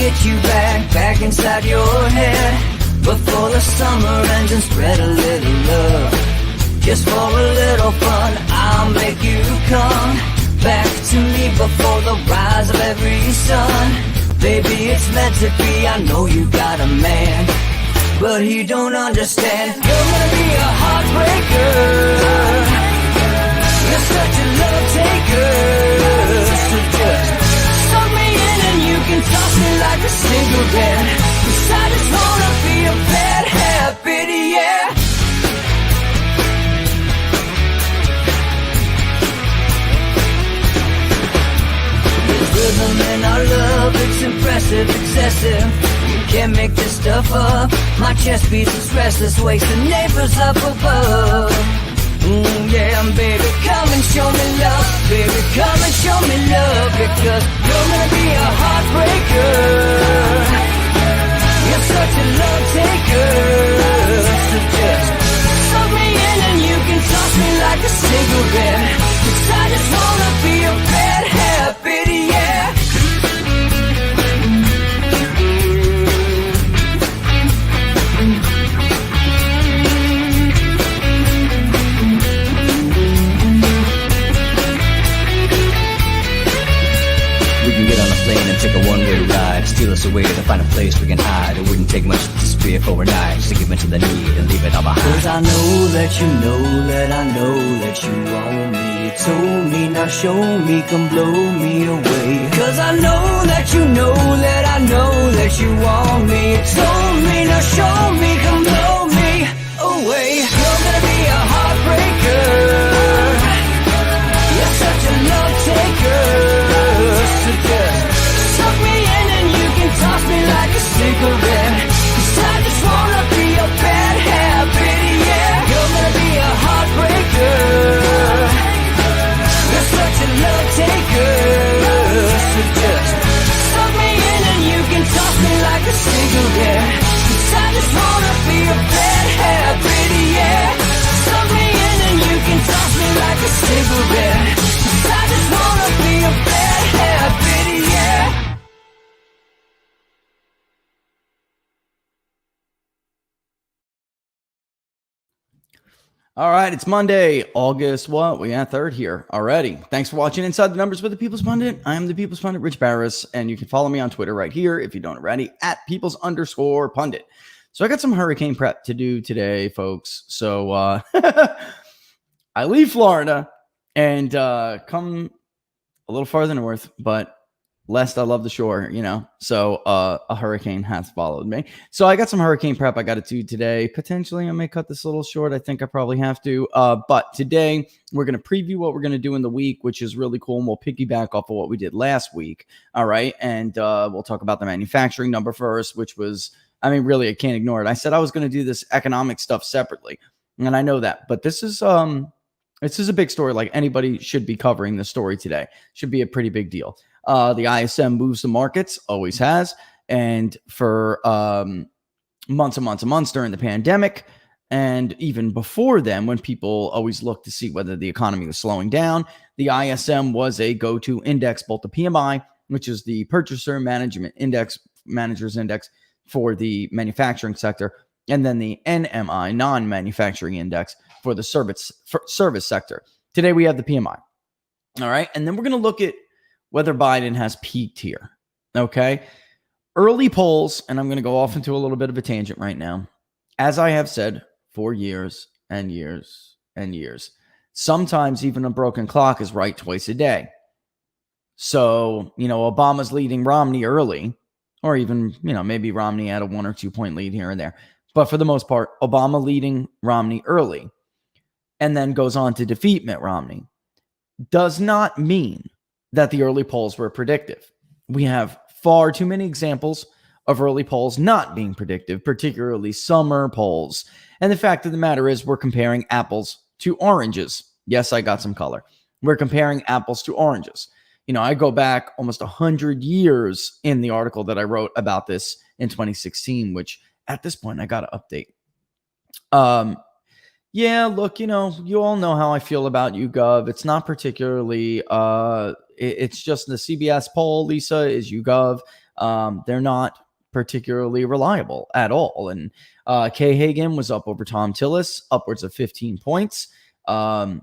get you back inside your head before the summer ends and spread a little love. Just for a little fun, I'll make you come back to me before the rise of every sun. Baby, it's meant to be, I know you got a man, but he don't understand. You're gonna be a heartbreaker. You're such a love taker. So just suck me in and you can toss me like a cigarette. 'Cause I just wanna be a bad habit, yeah. There's rhythm in our love, it's impressive, excessive. You can't make this stuff up. My chest beats, it's restless, wakes the neighbors up above. Yeah, baby, come and show me love. Baby, come and show me love. Because you're gonna be a heartbreaker. You're such a love taker. So just suck me in and you can toss me like a cigarette. 'Cause I just wanna be a bad habit, yeah. Take a one-way ride, steal us away to find a place we can hide. It wouldn't take much to spear for overnight, just to give into the need and leave it all behind. 'Cause I know that you know that I know that you want me. You told me, now show me, come blow me away. 'Cause I know that you know that I know that you want me. You told me, now show me, come blow me away. You're gonna be a heartbreaker. You're such a love taker. So just suck me in and you can toss me like a cigarette. 'Cause I just wanna be a bad habit, yeah. You're gonna be a heartbreaker. You're such a love taker. So just suck me in and you can toss me like a cigarette. 'Cause I just wanna be a bad habit, yeah. Suck me in and you can toss me like a cigarette. 'Cause I just wanna be a bad habit, yeah. All right, it's Monday, August what? We got 3rd here already. Thanks for watching Inside the Numbers with the People's Pundit. I am the People's Pundit, Rich Barris, and you can follow me on Twitter right here if you don't already, at Peoples_Pundit. So I got some hurricane prep to do today, folks. So I leave Florida and come a little farther north, but lest I love the shore, you know. So a hurricane has followed me. So I got some hurricane prep I got to do today. Potentially I may cut this a little short. I think I probably have to. But today we're going to preview what we're going to do in the week, which is really cool. And we'll piggyback off of what we did last week. All right. And we'll talk about the manufacturing number first, which was, I mean, really, I can't ignore it. I said I was going to do this economic stuff separately. And I know that. But this is a big story. Like anybody should be covering this story today. Should be a pretty big deal. The ISM moves the markets, always has, and for months and months and months during the pandemic, and even before then, when people always look to see whether the economy was slowing down, the ISM was a go-to index, both the PMI, which is the Purchaser Management Index, Managers Index for the manufacturing sector, and then the NMI, Non-Manufacturing Index, for the service sector. Today we have the PMI. All right, and then we're going to look at whether Biden has peaked here, okay? Early polls, and I'm going to go off into a little bit of a tangent right now. As I have said for years and years and years, sometimes even a broken clock is right twice a day. So, you know, Obama's leading Romney early, or even, you know, maybe Romney had a 1 or 2 point lead here and there. But for the most part, Obama leading Romney early and then goes on to defeat Mitt Romney does not mean that the early polls were predictive. We have far too many examples of early polls not being predictive, particularly summer polls. And the fact of the matter is we're comparing apples to oranges. Yes, I got some color. We're comparing apples to oranges. You know, I go back almost 100 years in the article that I wrote about this in 2016, which at this point I got to update. Yeah, look, you know, you all know how I feel about YouGov. It's not particularly, it's just the CBS poll, Lisa, is YouGov. They're not particularly reliable at all. And Kay Hagan was up over Tom Tillis, upwards of 15 points. And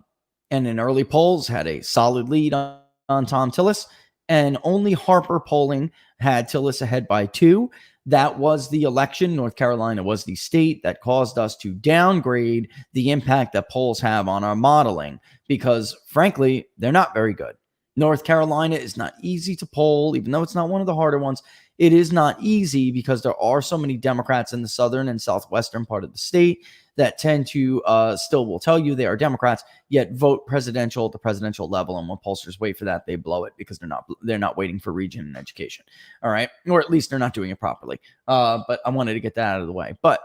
in early polls, had a solid lead on Tom Tillis. And only Harper polling had Tillis ahead by 2. That was the election. North Carolina was the state that caused us to downgrade the impact that polls have on our modeling because, frankly, they're not very good. North Carolina is not easy to poll, even though it's not one of the harder ones. It is not easy because there are so many Democrats in the southern and southwestern part of the state that tend to still will tell you they are Democrats, yet vote presidential at the presidential level. And when pollsters wait for that, they blow it because they're not waiting for region and education. All right. Or at least they're not doing it properly. But I wanted to get that out of the way. But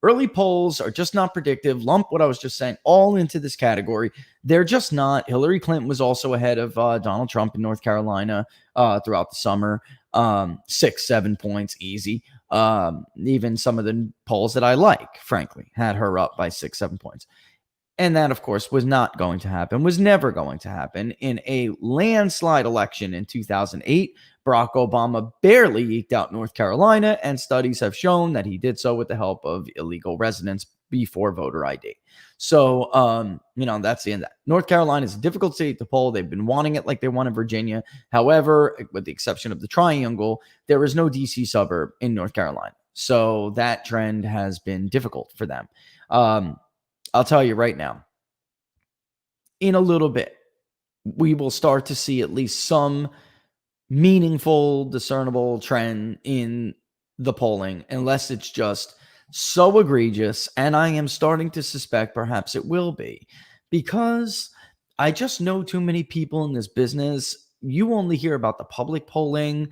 early polls are just not predictive. Lump what I was just saying all into this category. They're just not. Hillary Clinton was also ahead of Donald Trump in North Carolina throughout the summer. 6-7 points, easy. Even some of the polls that I like, frankly, had her up by 6-7 points. And that, of course, was not going to happen, was never going to happen. In a landslide election in 2008, Barack Obama barely eked out North Carolina, and studies have shown that he did so with the help of illegal residents before voter ID. So, that's the end of that. North Carolina is a difficult state to poll. They've been wanting it like they wanted Virginia. However, with the exception of the triangle, there is no DC suburb in North Carolina. So that trend has been difficult for them. I'll tell you right now, in a little bit, we will start to see at least some meaningful, discernible trend in the polling, unless it's just so egregious. And I am starting to suspect perhaps it will be, because I just know too many people in this business. You only hear about the public polling.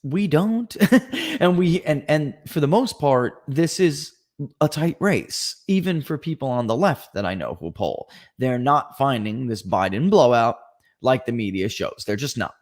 We don't. and for the most part, this is a tight race, even for people on the left that I know who poll. They're not finding this Biden blowout like the media shows. They're just not.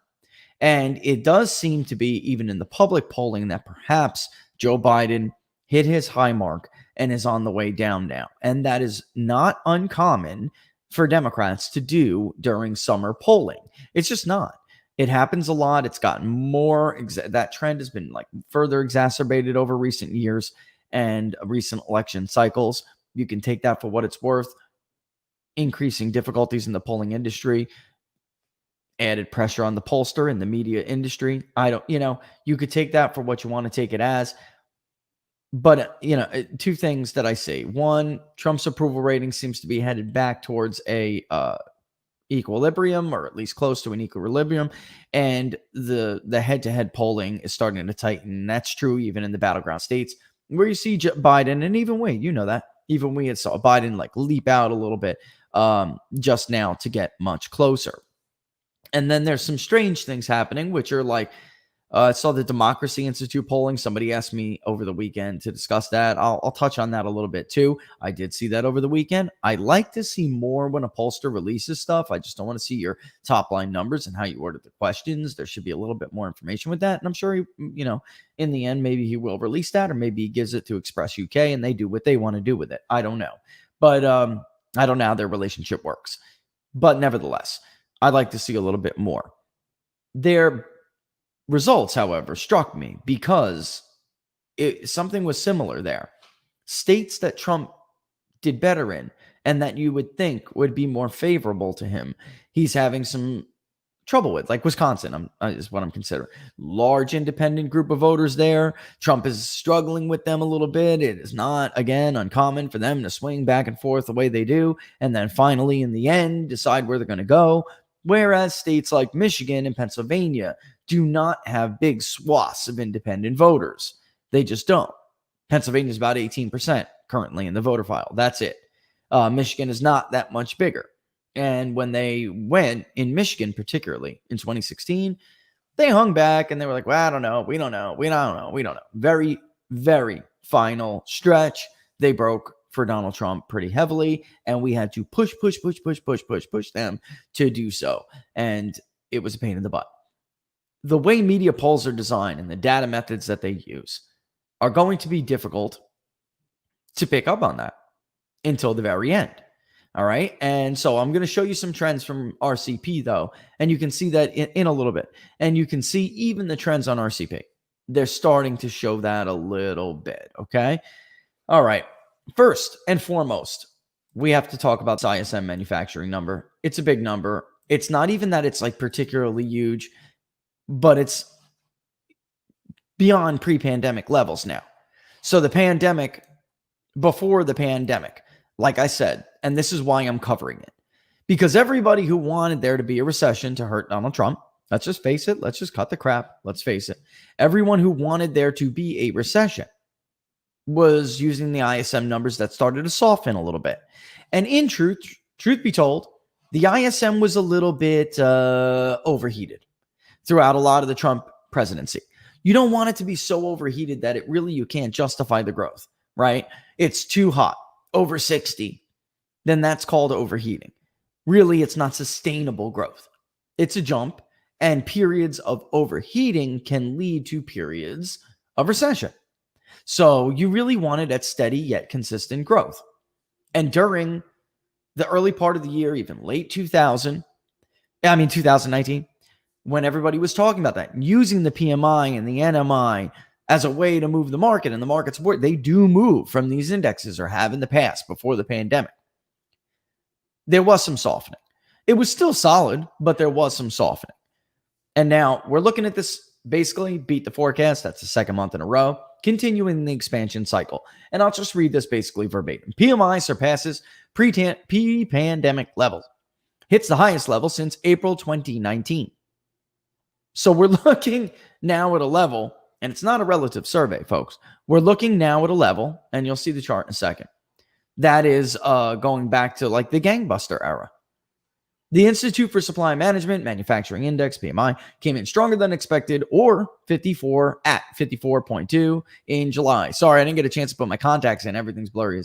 And it does seem to be, even in the public polling, that perhaps Joe Biden hit his high mark and is on the way down now. And that is not uncommon for Democrats to do during summer polling. It's just not. It happens a lot. It's gotten more. That trend has been further exacerbated over recent years and recent election cycles. You can take that for what it's worth. Increasing difficulties in the polling industry, added pressure on the pollster and the media industry. You could take that for what you want to take it as. But, two things that I see. One, Trump's approval rating seems to be headed back towards a equilibrium, or at least close to an equilibrium. And the head-to-head polling is starting to tighten. That's true even in the battleground states, where you see Biden, and even we, even we had saw Biden leap out a little bit just now to get much closer. And then there's some strange things happening, which are I saw the Democracy Institute polling. Somebody asked me over the weekend to discuss that. I'll touch on that a little bit too. I did see that over the weekend. I like to see more when a pollster releases stuff. I just don't want to see your top line numbers and how you ordered the questions. There should be a little bit more information with that. And I'm sure in the end, maybe he will release that, or maybe he gives it to Express UK and they do what they want to do with it. I don't know. But I don't know how their relationship works. But nevertheless, I'd like to see a little bit more. Their results, however, struck me because something was similar there. States that Trump did better in and that you would think would be more favorable to him, he's having some trouble with, like Wisconsin is what I'm considering. Large independent group of voters there. Trump is struggling with them a little bit. It is not, again, uncommon for them to swing back and forth the way they do, and then finally in the end decide where they're going to go. Whereas states like Michigan and Pennsylvania do not have big swaths of independent voters. They just don't. Pennsylvania is about 18% currently in the voter file. That's it. Michigan is not that much bigger. And when they went in Michigan, particularly in 2016, they hung back and they were like, well, I don't know. We don't know. Very, very final stretch. They broke for Donald Trump pretty heavily, and we had to push them to do so. And it was a pain in the butt. The way media polls are designed and the data methods that they use are going to be difficult to pick up on that until the very end. All right. And so I'm going to show you some trends from RCP, though. And you can see that in a little bit. And you can see even the trends on RCP. They're starting to show that a little bit. Okay. All right. First and foremost, we have to talk about this ISM manufacturing number. It's a big number. It's not even that it's like particularly huge, but it's beyond pre-pandemic levels now. So the pandemic, before the pandemic, like I said, and this is why I'm covering it, because everybody who wanted there to be a recession to hurt Donald Trump, let's just face it, let's just cut the crap, let's face it, everyone who wanted there to be a recession was using the ISM numbers that started to soften a little bit. And in truth be told, the ISM was a little bit overheated throughout a lot of the Trump presidency. You don't want it to be so overheated that you can't justify the growth, right? It's too hot, over 60, then that's called overheating. Really, it's not sustainable growth. It's a jump, and periods of overheating can lead to periods of recession. So you really wanted at steady yet consistent growth. And during the early part of the year, even late 2019, when everybody was talking about that, using the PMI and the NMI as a way to move the market, and the markets, they do move from these indexes, or have in the past before the pandemic. There was some softening. It was still solid, but there was some softening. And now we're looking at this basically beat the forecast. That's the second month in a row, continuing the expansion cycle. And I'll just read this basically verbatim. PMI surpasses pre-pandemic levels. Hits the highest level since April 2019. So we're looking now at a level, and it's not a relative survey, folks. We're looking now at a level, and you'll see the chart in a second, that is going back to like the gangbuster era. The Institute for Supply Management Manufacturing Index, PMI, came in stronger than expected, or 54.2 in July. Sorry, I didn't get a chance to put my contacts in. Everything's blurry.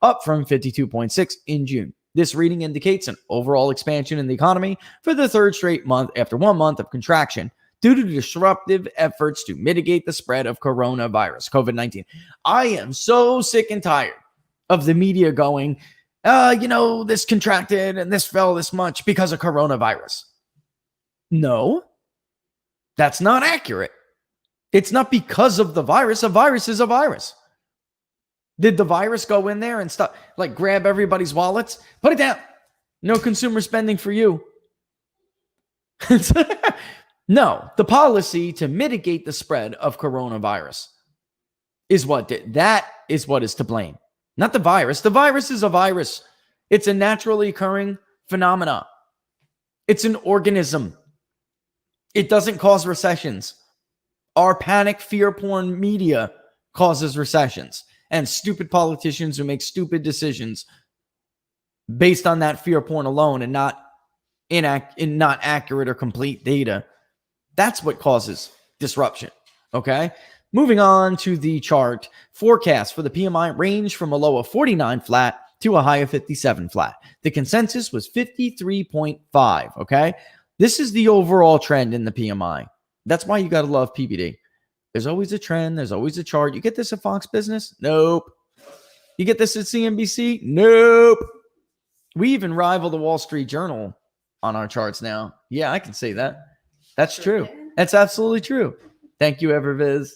Up from 52.6 in June. This reading indicates an overall expansion in the economy for the third straight month after 1 month of contraction due to disruptive efforts to mitigate the spread of coronavirus, COVID-19. I am so sick and tired of the media going, this contracted and this fell this much because of coronavirus. No, that's not accurate. It's not because of the virus. A virus is a virus. Did the virus go in there and stop, like grab everybody's wallets? Put it down. No consumer spending for you. No, the policy to mitigate the spread of coronavirus is what did. That is what is to blame. Not the virus. The virus is a virus. It's a naturally occurring phenomenon. It's an organism. It doesn't cause recessions. Our panic, fear porn media causes recessions. And stupid politicians who make stupid decisions based on that fear porn alone and not accurate or complete data. That's what causes disruption. Okay? Moving on to the chart, forecast for the PMI range from a low of 49 flat to a high of 57 flat. The consensus was 53.5, okay? This is the overall trend in the PMI. That's why you got to love PBD. There's always a trend. There's always a chart. You get this at Fox Business? Nope. You get this at CNBC? Nope. We even rival the Wall Street Journal on our charts now. Yeah, I can say that. That's true. That's absolutely true. Thank you, Everviz.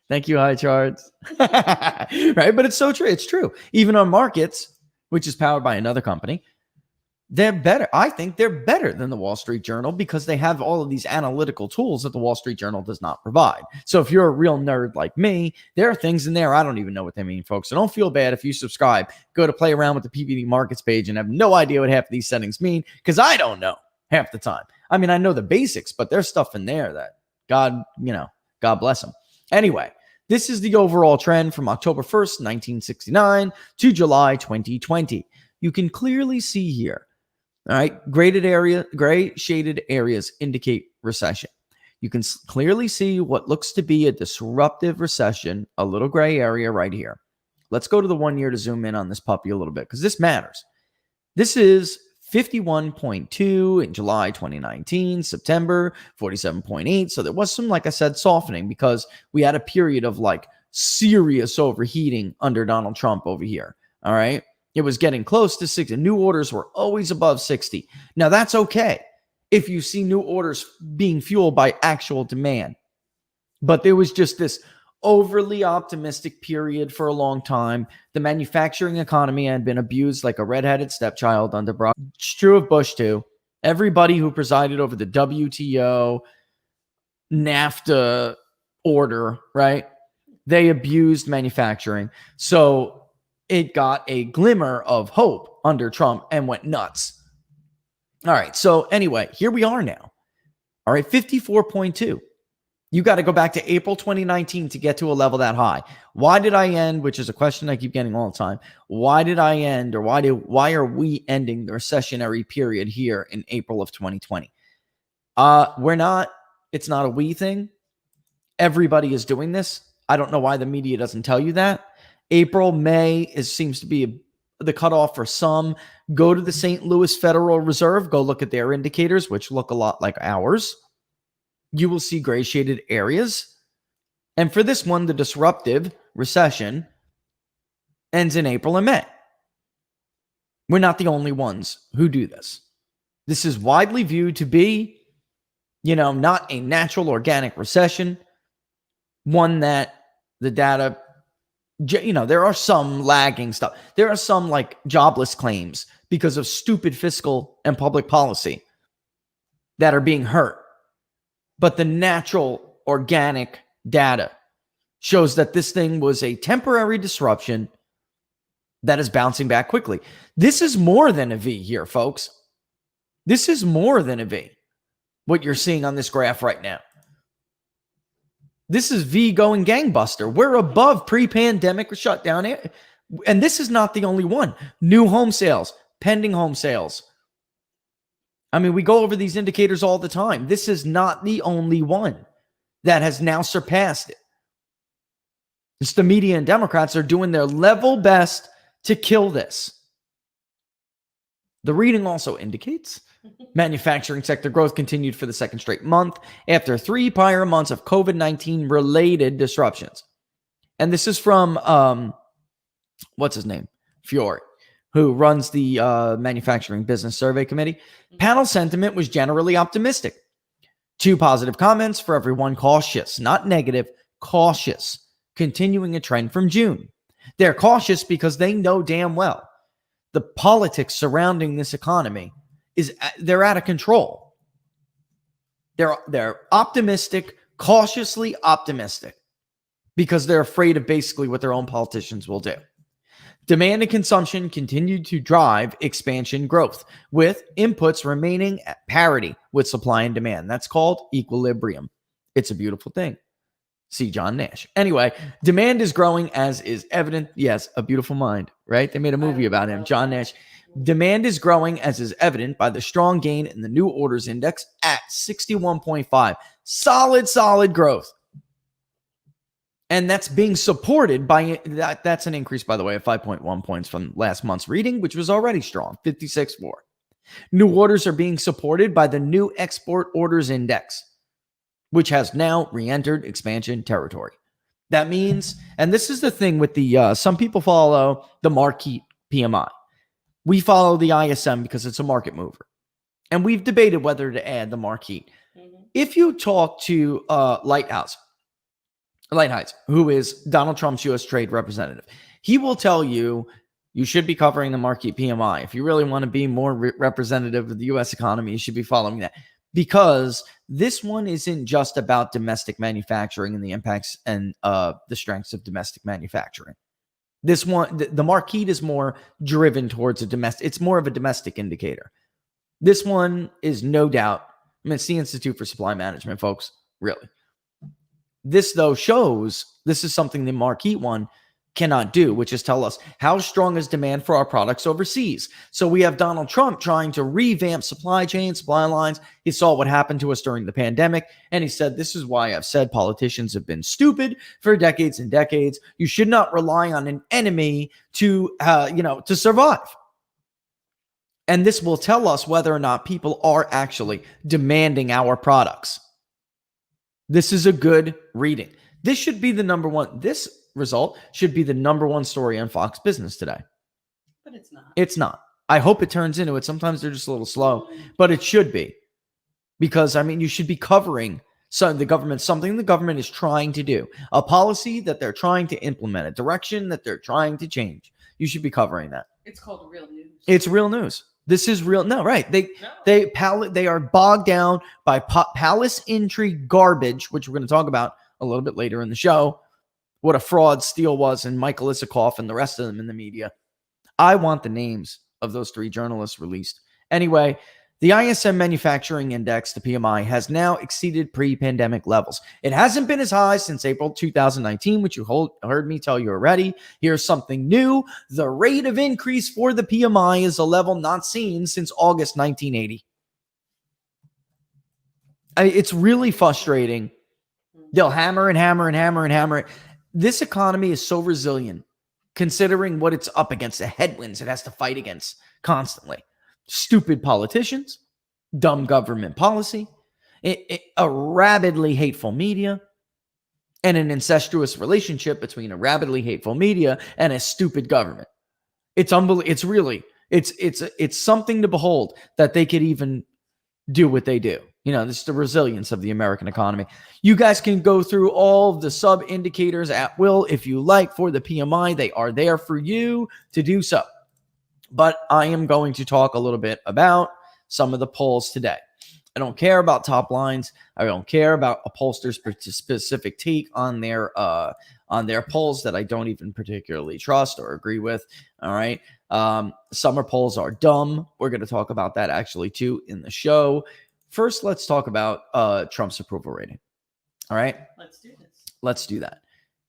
Thank you, High Charts. Right? But it's so true. It's true. Even on markets, which is powered by another company, they're better. I think they're better than the Wall Street Journal because they have all of these analytical tools that the Wall Street Journal does not provide. So if you're a real nerd like me, there are things in there I don't even know what they mean, folks. So don't feel bad if you subscribe, go to play around with the PBD markets page and have no idea what half of these settings mean because I don't know half the time. I mean, I know the basics, but there's stuff in there that God bless them. Anyway, this is the overall trend from October 1st, 1969 to July 2020. You can clearly see here. All right, gray shaded areas indicate recession. You can clearly see what looks to be a disruptive recession, a little gray area right here. Let's go to the 1 year to zoom in on this puppy a little bit because this matters. This is 51.2 in July 2019, September 47.8. So there was some, like I said, softening because we had a period of like serious overheating under Donald Trump over here. All right. It was getting close to 60. New orders were always above 60. Now, that's okay if you see new orders being fueled by actual demand. But there was just this overly optimistic period for a long time. The manufacturing economy had been abused like a redheaded stepchild under Barack. It's true of Bush, too. Everybody who presided over the WTO, NAFTA order, right? They abused manufacturing. So it got a glimmer of hope under Trump and went nuts. All right. So anyway, here we are now. All right. 54.2. You got to go back to April 2019 to get to a level that high. Why did I end? Which is a question I keep getting all the time. Why did I end, or why are we ending the recessionary period here in April of 2020? We're not. It's not a we thing. Everybody is doing this. I don't know why the media doesn't tell you that. April, May seems to be the cutoff for some. Go to the St. Louis Federal Reserve. Go look at their indicators, which look a lot like ours. You will see gray shaded areas. And for this one, the disruptive recession ends in April and May. We're not the only ones who do this. This is widely viewed to be, not a natural organic recession, one that the data, there are some lagging stuff. There are some like jobless claims because of stupid fiscal and public policy that are being hurt. But the natural organic data shows that this thing was a temporary disruption that is bouncing back quickly. This is more than a V here, folks. This is more than a V, what you're seeing on this graph right now. This is V going gangbuster. We're above pre-pandemic shutdown. And this is not the only one. New home sales, pending home sales. I mean, we go over these indicators all the time. This is not the only one that has now surpassed it. It's the media and Democrats are doing their level best to kill this. The reading also indicates manufacturing sector growth continued for the second straight month after 3 prior months of COVID-19 related disruptions. And this is from, what's his name? Fiore, who runs the Manufacturing Business Survey Committee. Panel sentiment was generally optimistic. 2 positive comments for every 1 cautious, not negative, cautious, continuing a trend from June. They're cautious because they know damn well the politics surrounding this economy they're out of control. They're optimistic, cautiously optimistic, because they're afraid of basically what their own politicians will do. Demand and consumption continued to drive expansion growth, with inputs remaining at parity with supply and demand. That's called equilibrium. It's a beautiful thing. See John Nash. Anyway, demand is growing as is evident. Yes, a beautiful mind, right? They made a movie about him, John Nash. Demand is growing as is evident by the strong gain in the new orders index at 61.5. Solid growth. And that's being supported by that. That's an increase, by the way, of 5.1 points from last month's reading, which was already strong, 56.4. New orders are being supported by the new export orders index, which has now re-entered expansion territory. That means, and this is the thing with the, some people follow the Marquis PMI. We follow the ISM because it's a market mover. And we've debated whether to add the Marquis. Mm-hmm. If you talk to Lighthizer, who is Donald Trump's U.S. trade representative, he will tell you you should be covering the Marquis PMI. If you really want to be more representative of the U.S. economy, you should be following that. Because this one isn't just about domestic manufacturing and the impacts and the strengths of domestic manufacturing. This one, the Marquis is more driven towards a domestic. It's more of a domestic indicator. This one is no doubt. I mean, it's the Institute for Supply Management, folks. Really. This, though, shows this is something the Marquis one cannot do, which is tell us how strong is demand for our products overseas. So we have Donald Trump trying to revamp supply chains, supply lines. He saw what happened to us during the pandemic, and he said, this is why I've said politicians have been stupid for decades and decades. You should not rely on an enemy to survive. And this will tell us whether or not people are actually demanding our products. This is a good reading. This should be the number one. This result should be the number one story on Fox Business today. But it's not. It's not. I hope it turns into it. Sometimes they're just a little slow, but it should be. Because, I mean, you should be covering something the government is trying to do, a policy that they're trying to implement, a direction that they're trying to change. You should be covering that. It's called real news. It's real news. This is real. No, right. They are bogged down by palace intrigue garbage, which we're going to talk about a little bit later in the show. What a fraud Steele was, and Michael Isikoff and the rest of them in the media. I want the names of those 3 journalists released. Anyway, the ISM Manufacturing Index, the PMI, has now exceeded pre-pandemic levels. It hasn't been as high since April 2019, which you heard me tell you already. Here's something new. The rate of increase for the PMI is a level not seen since August 1980. It's really frustrating. They'll hammer and hammer and hammer and hammer it. This economy is so resilient, considering what it's up against, the headwinds it has to fight against constantly. Stupid politicians, dumb government policy, a rabidly hateful media, and an incestuous relationship between a rabidly hateful media and a stupid government. It's unbelievable. It's really, it's something to behold that they could even do what they do. You know, this is the resilience of the American economy. You guys can go through all of the sub indicators at will if you like for the PMI. They are there for you to do so. But I am going to talk a little bit about some of the polls today. I don't care about top lines. I don't care about a pollster's specific take on their polls that I don't even particularly trust or agree with. All right. Summer polls are dumb. We're going to talk about that actually too in the show. First, let's talk about Trump's approval rating. All right. Let's do this. Let's do that.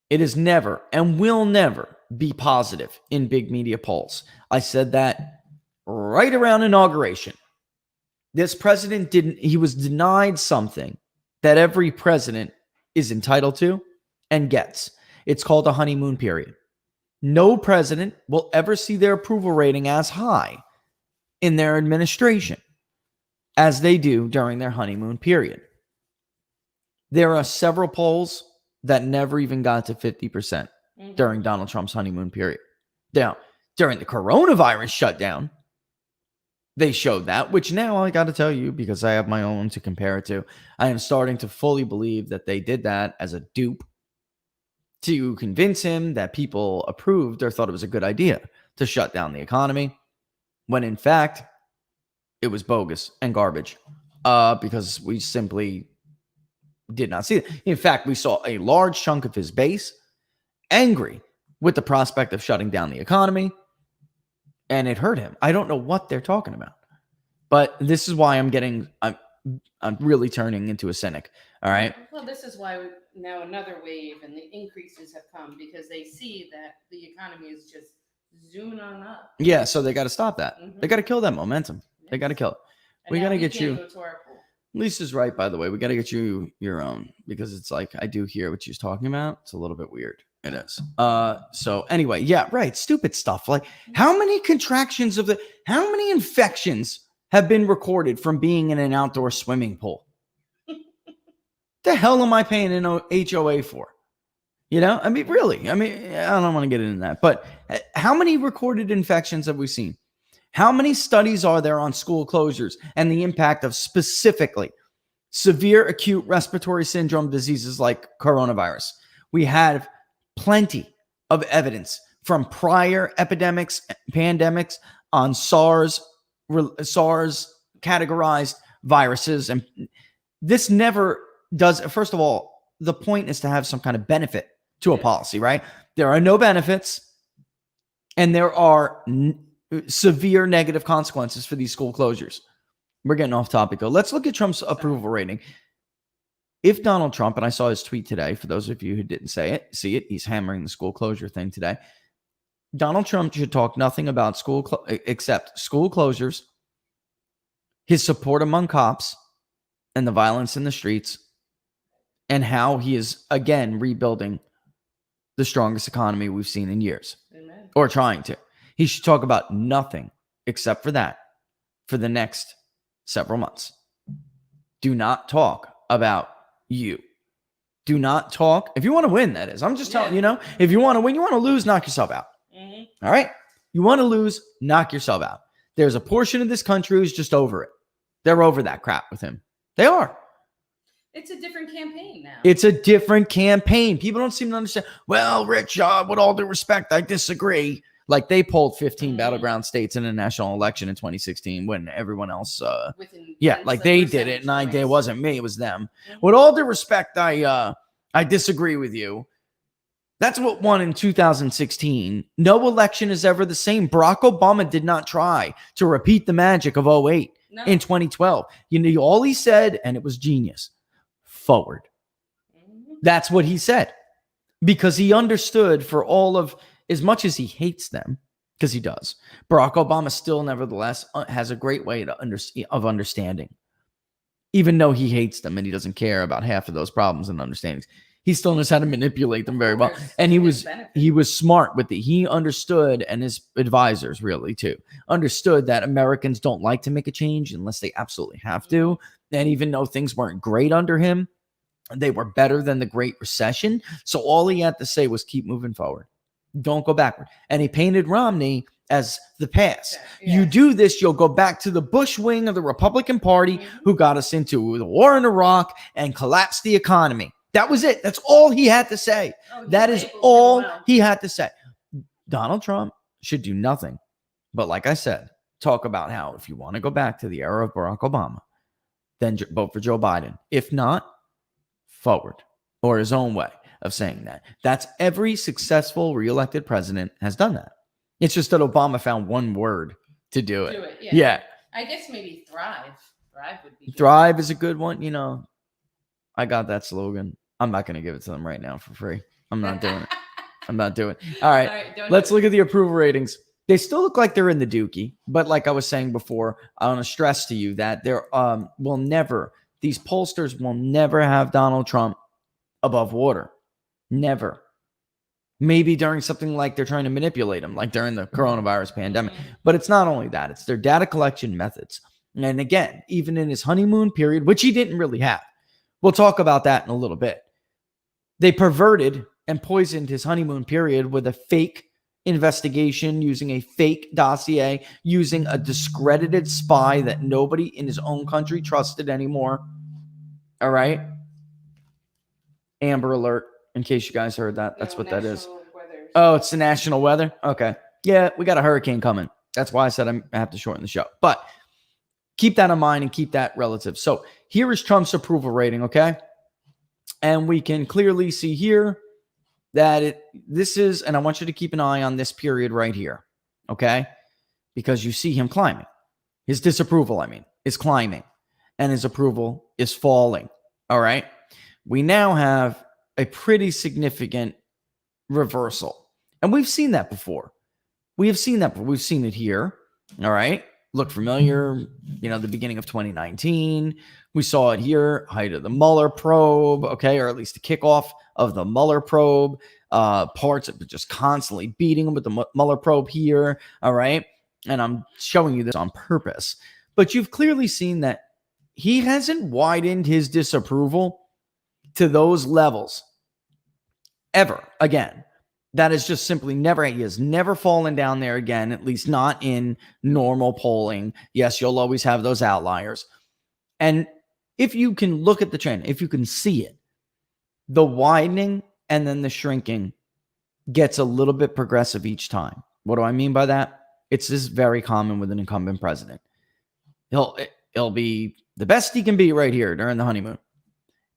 It is never and will never be positive in big media polls. I said that right around inauguration. This president he was denied something that every president is entitled to and gets. It's called a honeymoon period. No president will ever see their approval rating as high in their administration as they do during their honeymoon period. There are several polls that never even got to 50% during Donald Trump's honeymoon period. Now, during the coronavirus shutdown, they showed that, which now I got to tell you, because I have my own to compare it to, I am starting to fully believe that they did that as a dupe to convince him that people approved or thought it was a good idea to shut down the economy, when in fact, it was bogus and garbage because we simply did not see it. In fact, we saw a large chunk of his base angry with the prospect of shutting down the economy, and it hurt him. I don't know what they're talking about, but this is why I'm really turning into a cynic. All right. Well, this is why now another wave and the increases have come, because they see that the economy is just zooming on up. Yeah, so they got to stop that. They got to kill that momentum. Yes. They got to kill it. And we got to get you. Lisa's right, by the way. We got to get you your own, because it's like I do hear what she's talking about. It's a little bit weird. It is. So anyway, yeah, right. Stupid stuff. Like how many infections have been recorded from being in an outdoor swimming pool? The hell am I paying an HOA for? You know, I mean, really, I don't want to get into that, but how many recorded infections have we seen? How many studies are there on school closures and the impact of specifically severe acute respiratory syndrome diseases like coronavirus? We have plenty of evidence from prior epidemics, pandemics on SARS categorized viruses. And this never does. First of all, the point is to have some kind of benefit to a policy, right? There are no benefits, and there are severe negative consequences for these school closures. We're getting off topic though. Let's look at Trump's approval rating. If Donald Trump, and I saw his tweet today, for those of you who didn't see it, he's hammering the school closure thing today. Donald Trump should talk nothing about except school closures, his support among cops, and the violence in the streets, and how he is again rebuilding the strongest economy we've seen in years. Amen. Or trying to. He should talk about nothing except for that for the next several months. Do not talk about you. Do not talk. If you want to win, that is. I'm just telling you, if you want to win, you want to lose, knock yourself out. All right. You want to lose, knock yourself out. There's a portion of this country who's just over it. They're over that crap with him. They are. It's a different campaign now. It's a different campaign. People don't seem to understand. Well, Rich, with all due respect, I disagree. Like they polled 15 battleground states in a national election in 2016 when everyone else, like they did it, and it wasn't me, it was them. With all due respect, I disagree with you. That's what won in 2016. No election is ever the same. Barack Obama did not try to repeat the magic of 08 in 2012. You know, all he said, and it was genius, forward. That's what he said. Because he understood for all of, as much as he hates them, because he does, Barack Obama still nevertheless has a great way of understanding. Even though he hates them and he doesn't care about half of those problems and understandings, he still knows how to manipulate them very well. And he was smart with it. He understood, and his advisors really too, understood that Americans don't like to make a change unless they absolutely have to. And even though things weren't great under him, they were better than the Great Recession. So all he had to say was keep moving forward. Don't go backward. And he painted Romney as the past. Yeah. You do this, you'll go back to the Bush wing of the Republican Party who got us into the war in Iraq and collapsed the economy. That was it. That's all he had to say. That is all he had to say. Donald Trump should do nothing but, like I said, talk about how if you want to go back to the era of Barack Obama, then vote for Joe Biden. If not, forward, or his own way of saying that. That's every successful reelected president has done that. It's just that Obama found one word to do it. Yeah. I guess maybe thrive. Thrive would be good. Thrive is a good one. You know, I got that slogan. I'm not going to give it to them right now for free. I'm not doing it. I'm not doing it. All right. Let's look at the approval ratings. They still look like they're in the dookie. But like I was saying before, I want to stress to you that there these pollsters will never have Donald Trump above water. Never. Maybe during something like they're trying to manipulate him, like during the coronavirus pandemic. But it's not only that. It's their data collection methods. And again, even in his honeymoon period, which he didn't really have. We'll talk about that in a little bit. They perverted and poisoned his honeymoon period with a fake investigation, using a fake dossier, using a discredited spy that nobody in his own country trusted anymore. All right? Amber alert, in case you guys heard that. That's what that is. Oh, it's the national weather? Okay. Yeah, we got a hurricane coming. That's why I said I have to shorten the show. But keep that in mind and keep that relative. So here is Trump's approval rating, okay? And we can clearly see here that this is, and I want you to keep an eye on this period right here, okay? Because you see him climbing. His disapproval, is climbing. And his approval is falling, all right? We now have a pretty significant reversal. And we've seen that before. We've seen it here, all right? Look familiar, the beginning of 2019. We saw it here, height of the Mueller probe, okay, or at least the kickoff of the Mueller probe. Parts of just constantly beating him with the Mueller probe here, all right? And I'm showing you this on purpose. But you've clearly seen that he hasn't widened his disapproval to those levels ever again. That is just simply never, he has never fallen down there again, at least not in normal polling. Yes, you'll always have those outliers. And if you can look at the trend, if you can see it, the widening and then the shrinking gets a little bit progressive each time. What do I mean by that? It's just very common with an incumbent president. He'll be the best he can be right here during the honeymoon.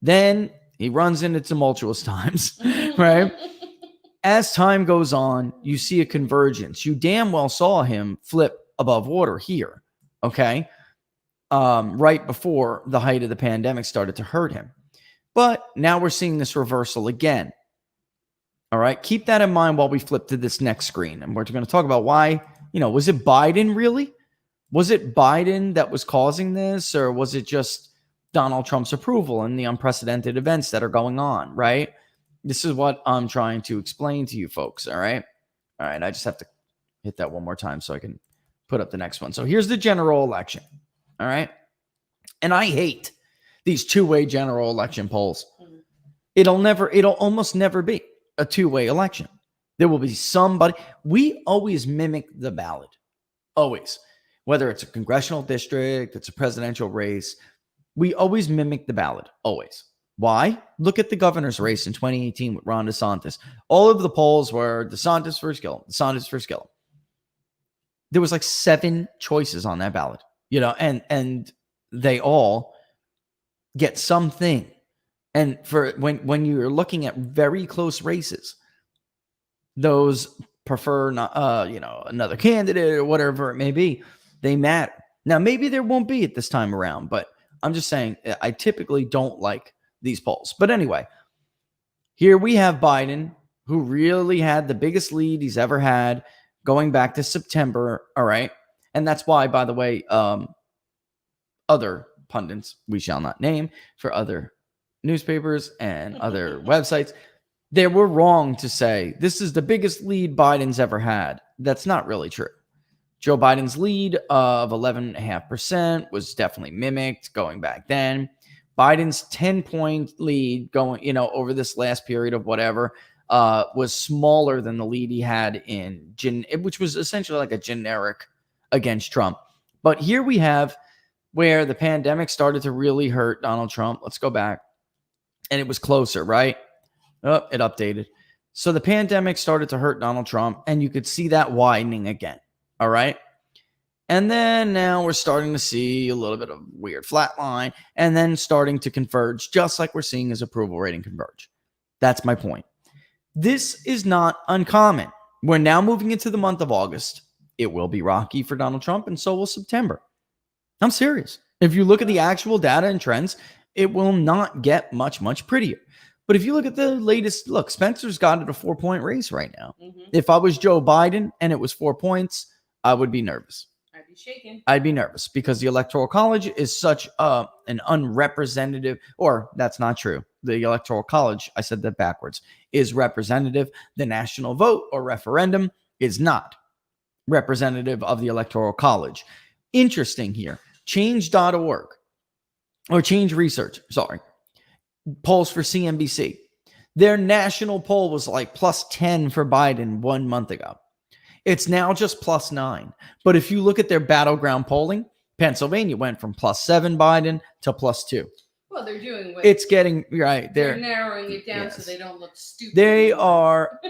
Then he runs into tumultuous times, right? As time goes on, you see a convergence. You damn well saw him flip above water here, okay? Right before the height of the pandemic started to hurt him. But now we're seeing this reversal again. All right, keep that in mind while we flip to this next screen. And we're going to talk about why, was it Biden really? Was it Biden that was causing this? Or was it just Donald Trump's approval and the unprecedented events that are going on, right? This is what I'm trying to explain to you folks, all right? All right, I just have to hit that one more time so I can put up the next one. So here's the general election, all right? And I hate these two-way general election polls. It'll almost never be a two-way election. There will be somebody. We always mimic the ballot. Always. Whether it's a congressional district, it's a presidential race, we always mimic the ballot. Always. Why? Look at the governor's race in 2018 with Ron DeSantis. All of the polls were DeSantis versus Gillum, DeSantis versus Gillum. There was like 7 choices on that ballot, and they all get something. And for when you're looking at very close races, those prefer not, another candidate or whatever it may be. They matter. Now, maybe there won't be at this time around, but I'm just saying I typically don't like these polls. But anyway, here we have Biden, who really had the biggest lead he's ever had going back to September. All right. And that's why, by the way, other pundits, we shall not name, for other newspapers and other websites, they were wrong to say this is the biggest lead Biden's ever had. That's not really true. Joe Biden's lead of 11.5% was definitely mimicked going back then. Biden's 10-point lead going, over this last period of whatever, was smaller than the lead he had which was essentially like a generic against Trump. But here we have where the pandemic started to really hurt Donald Trump. Let's go back. And it was closer, right? Oh, it updated. So the pandemic started to hurt Donald Trump, and you could see that widening again. All right. And then now we're starting to see a little bit of weird flat line and then starting to converge, just like we're seeing his approval rating converge. That's my point. This is not uncommon. We're now moving into the month of August. It will be rocky for Donald Trump, and so will September. I'm serious. If you look at the actual data and trends, it will not get much prettier. But if you look at the latest, look, Spencer's got it a 4-point race right now. Mm-hmm. If I was Joe Biden and it was 4 points, I would be nervous. I'd be shaking. I'd be nervous because the Electoral College is such an unrepresentative, or that's not true. The Electoral College, I said that backwards, is representative. The national vote or referendum is not representative of the Electoral College. Interesting here. Change.org or Change Research, polls for CNBC. Their national poll was like plus 10 for Biden 1 month ago. It's now just plus 9. But if you look at their battleground polling, Pennsylvania went from plus 7 Biden to plus 2. Well, they're doing what it's getting right. They're narrowing it down so they don't look stupid. They are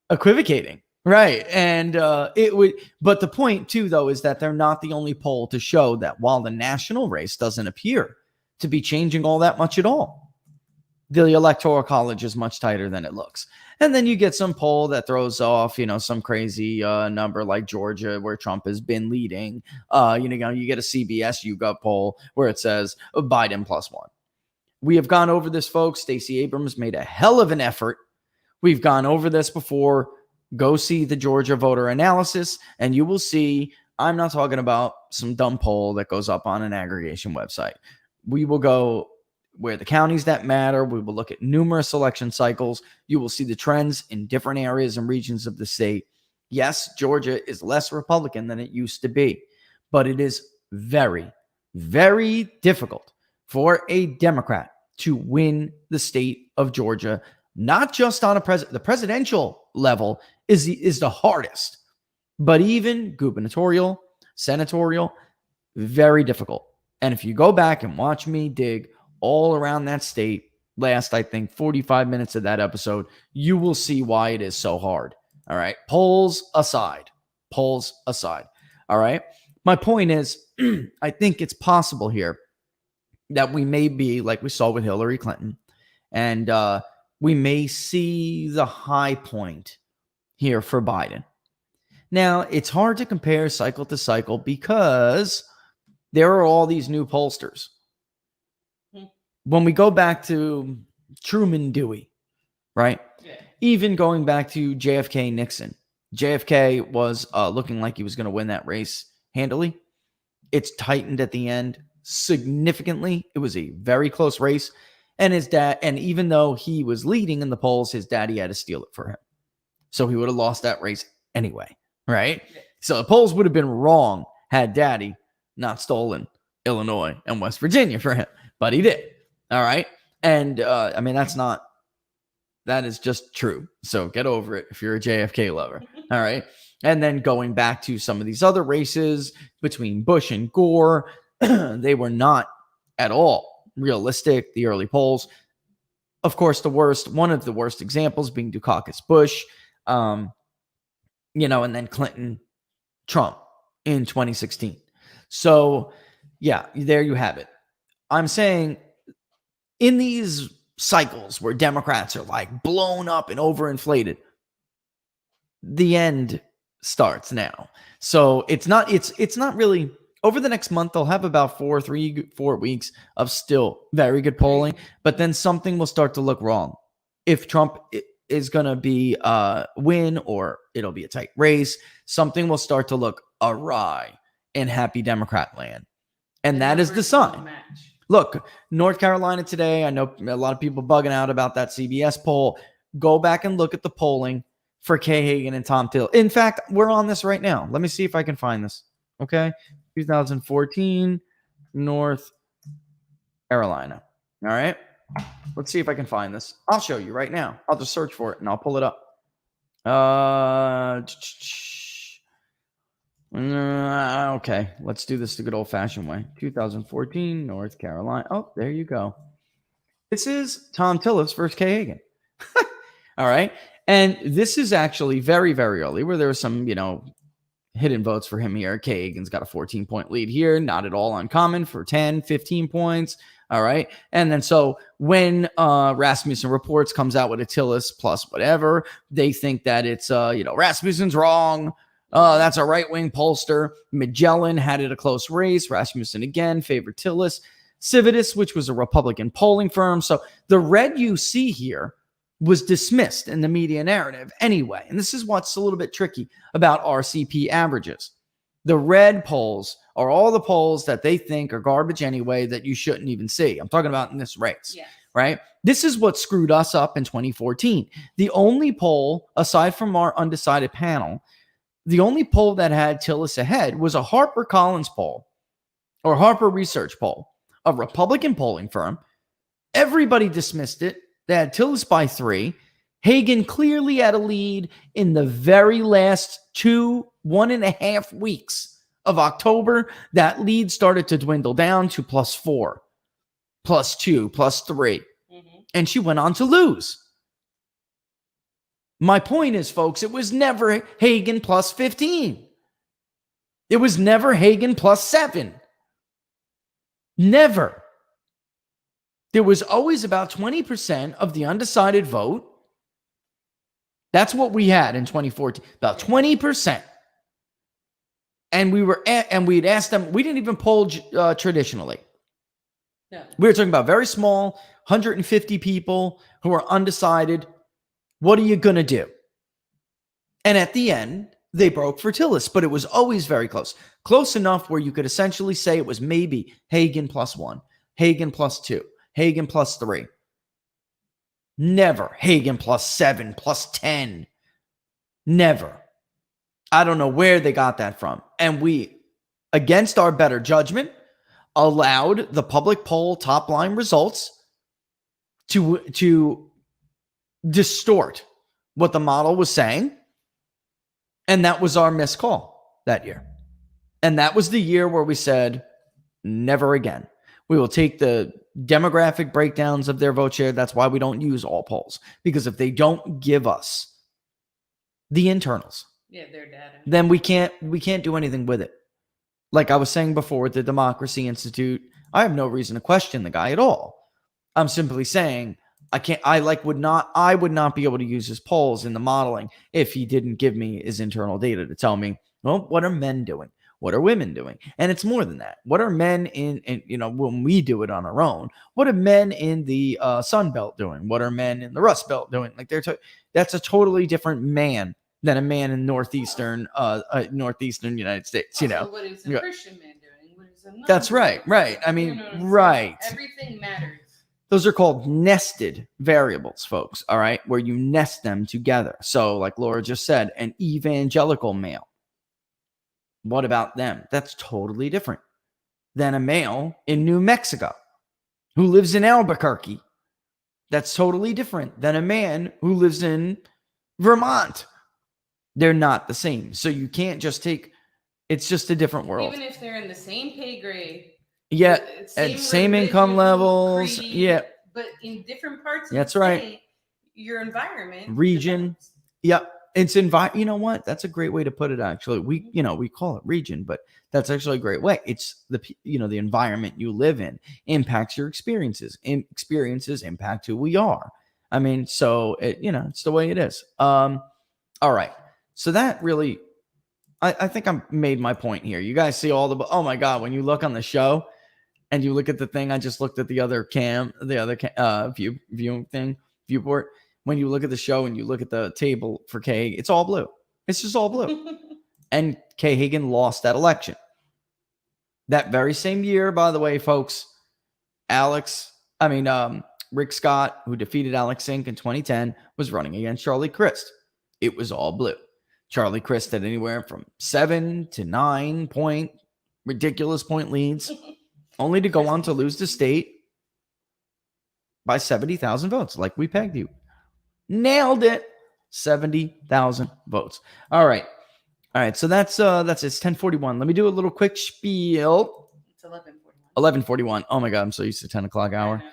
equivocating. Right. And but the point too, though, is that they're not the only poll to show that while the national race doesn't appear to be changing all that much at all, the Electoral College is much tighter than it looks. And then you get some poll that throws off, some crazy number like Georgia where Trump has been leading. You get a CBS YouGov poll where it says Biden +1. We have gone over this, folks. Stacey Abrams made a hell of an effort. We've gone over this before. Go see the Georgia voter analysis and you will see I'm not talking about some dumb poll that goes up on an aggregation website. We will go where the counties that matter. We will look at numerous election cycles. You will see the trends in different areas and regions of the state. Yes, Georgia is less Republican than it used to be, but it is very, very difficult for a Democrat to win the state of Georgia, not just on the presidential level is the hardest, but even gubernatorial, senatorial, very difficult. And if you go back and watch me dig all around that state, last, I think, 45 minutes of that episode, you will see why it is so hard. All right. Polls aside. All right. My point is, I think it's possible here that we may be like we saw with Hillary Clinton, and we may see the high point here for Biden. Now, it's hard to compare cycle to cycle because there are all these new pollsters. When we go back to Truman Dewey, right? Yeah. Even going back to JFK Nixon, JFK was looking like he was going to win that race handily. It's tightened at the end significantly. It was a very close race. And his dad, and even though he was leading in the polls, his daddy had to steal it for him. So he would have lost that race anyway, right? Yeah. So the polls would have been wrong had daddy not stolen Illinois and West Virginia for him, but he did. All right. And that's That is just true. So get over it if you're a JFK lover. All right. And then going back to some of these other races between Bush and Gore, they were not at all realistic, the early polls. Of course, one of the worst examples being Dukakis Bush, and then Clinton, Trump in 2016. So, yeah, there you have it. I'm saying in these cycles where Democrats are like blown up and overinflated, the end starts now. So it's not really over the next month. They'll have about 4 weeks of still very good polling, but then something will start to look wrong. If Trump is going to be win, or it'll be a tight race, something will start to look awry in happy Democrat land. And that is the sign. Look, North Carolina today, I know a lot of people bugging out about that CBS poll. Go back and look at the polling for Kay Hagan and Tom Till. In fact, we're on this right now. Let me see if I can find this. Okay. 2014, North Carolina. All right. Let's see if I can find this. I'll show you right now. I'll just search for it and I'll pull it up. Okay. Let's do this the good old-fashioned way. 2014, North Carolina. Oh, there you go. This is Tom Tillis versus Kay Hagan. All right. And this is actually very, very early where there was some, hidden votes for him here. Kay Hagan's got a 14-point lead here. Not at all uncommon for 10, 15 points. All right. And then so when Rasmussen Reports comes out with a Tillis plus whatever, they think that it's, Rasmussen's wrong. That's a right-wing pollster. Magellan had it a close race. Rasmussen again favored Tillis. Civitas, which was a Republican polling firm. So the red you see here was dismissed in the media narrative anyway. And this is what's a little bit tricky about RCP averages. The red polls are all the polls that they think are garbage anyway that you shouldn't even see. I'm talking about in this race, right? This is what screwed us up in 2014. The only poll, aside from our undecided panel, the only poll that had Tillis ahead was a HarperCollins poll or Harper Research poll, a Republican polling firm. Everybody dismissed it. They had Tillis by 3. Hagan clearly had a lead in the very last 1.5 weeks of October. That lead started to dwindle down to +4, +2, +3. And she went on to lose. My point is, folks, it was never Hagan +15. It was never Hagan +7. Never. There was always about 20% of the undecided vote. That's what we had in 2014, about 20%. And we'd asked them, we didn't even poll traditionally. No. We were talking about very small, 150 people who are undecided. What are you going to do? And at the end, they broke for Tillis, but it was always very close. Close enough where you could essentially say it was maybe Hagan +1, Hagan +2, Hagan +3. Never Hagan +7, +10. Never. I don't know where they got that from. And we, against our better judgment, allowed the public poll top line results to distort what the model was saying. And that was our missed call that year. And that was the year where we said, never again. We will take the demographic breakdowns of their vote share. That's why we don't use all polls. Because if they don't give us the internals, their data, then we can't do anything with it. Like I was saying before with the Democracy Institute, I have no reason to question the guy at all. I'm simply saying I would not be able to use his polls in the modeling if he didn't give me his internal data to tell me, well, what are men doing? What are women doing? And it's more than that. What are men in when we do it on our own, what are men in the Sun Belt doing? What are men in the Rust Belt doing? Like that's a totally different man than a man in northeastern United States, Also, what is a Christian man doing? What is a non- That's right. I mean, right. Everything matters. Those are called nested variables, folks, all right, where you nest them together. So like Laura just said, an evangelical male. What about them? That's totally different than a male in New Mexico who lives in Albuquerque That's totally different than a man who lives in Vermont. They're not the same. So you can't just take, it's just a different world. Even if they're in the same pay grade, Yeah, and same income levels. creed, Yeah, but in different parts of that's the right. state, your environment, Region. develops. Yep. It's you know what? That's a great way to put it, actually. We call it region, but that's actually a great way. It's the environment you live in impacts your experiences. Experiences impact who we are. I mean, so it's the way it is. All right. So that really, I think I made my point here. You guys see all oh my God, when you look on the show and you look at the thing, I just looked at the other viewport. When you look at the show and you look at the table for Kay, it's all blue. It's just all blue. And Kay Hagan lost that election. That very same year, by the way, folks, Rick Scott, who defeated Alex Sink in 2010, was running against Charlie Crist. It was all blue. Charlie Crist had anywhere from 7 to 9 ridiculous point leads, only to go on to lose the state by 70,000 votes, like we pegged you. Nailed it. 70,000 votes. All right. So that's it's 10:41. Let me do a little quick spiel. It's 11:41. 11:41. Oh my God, I'm so used to 10 o'clock hour.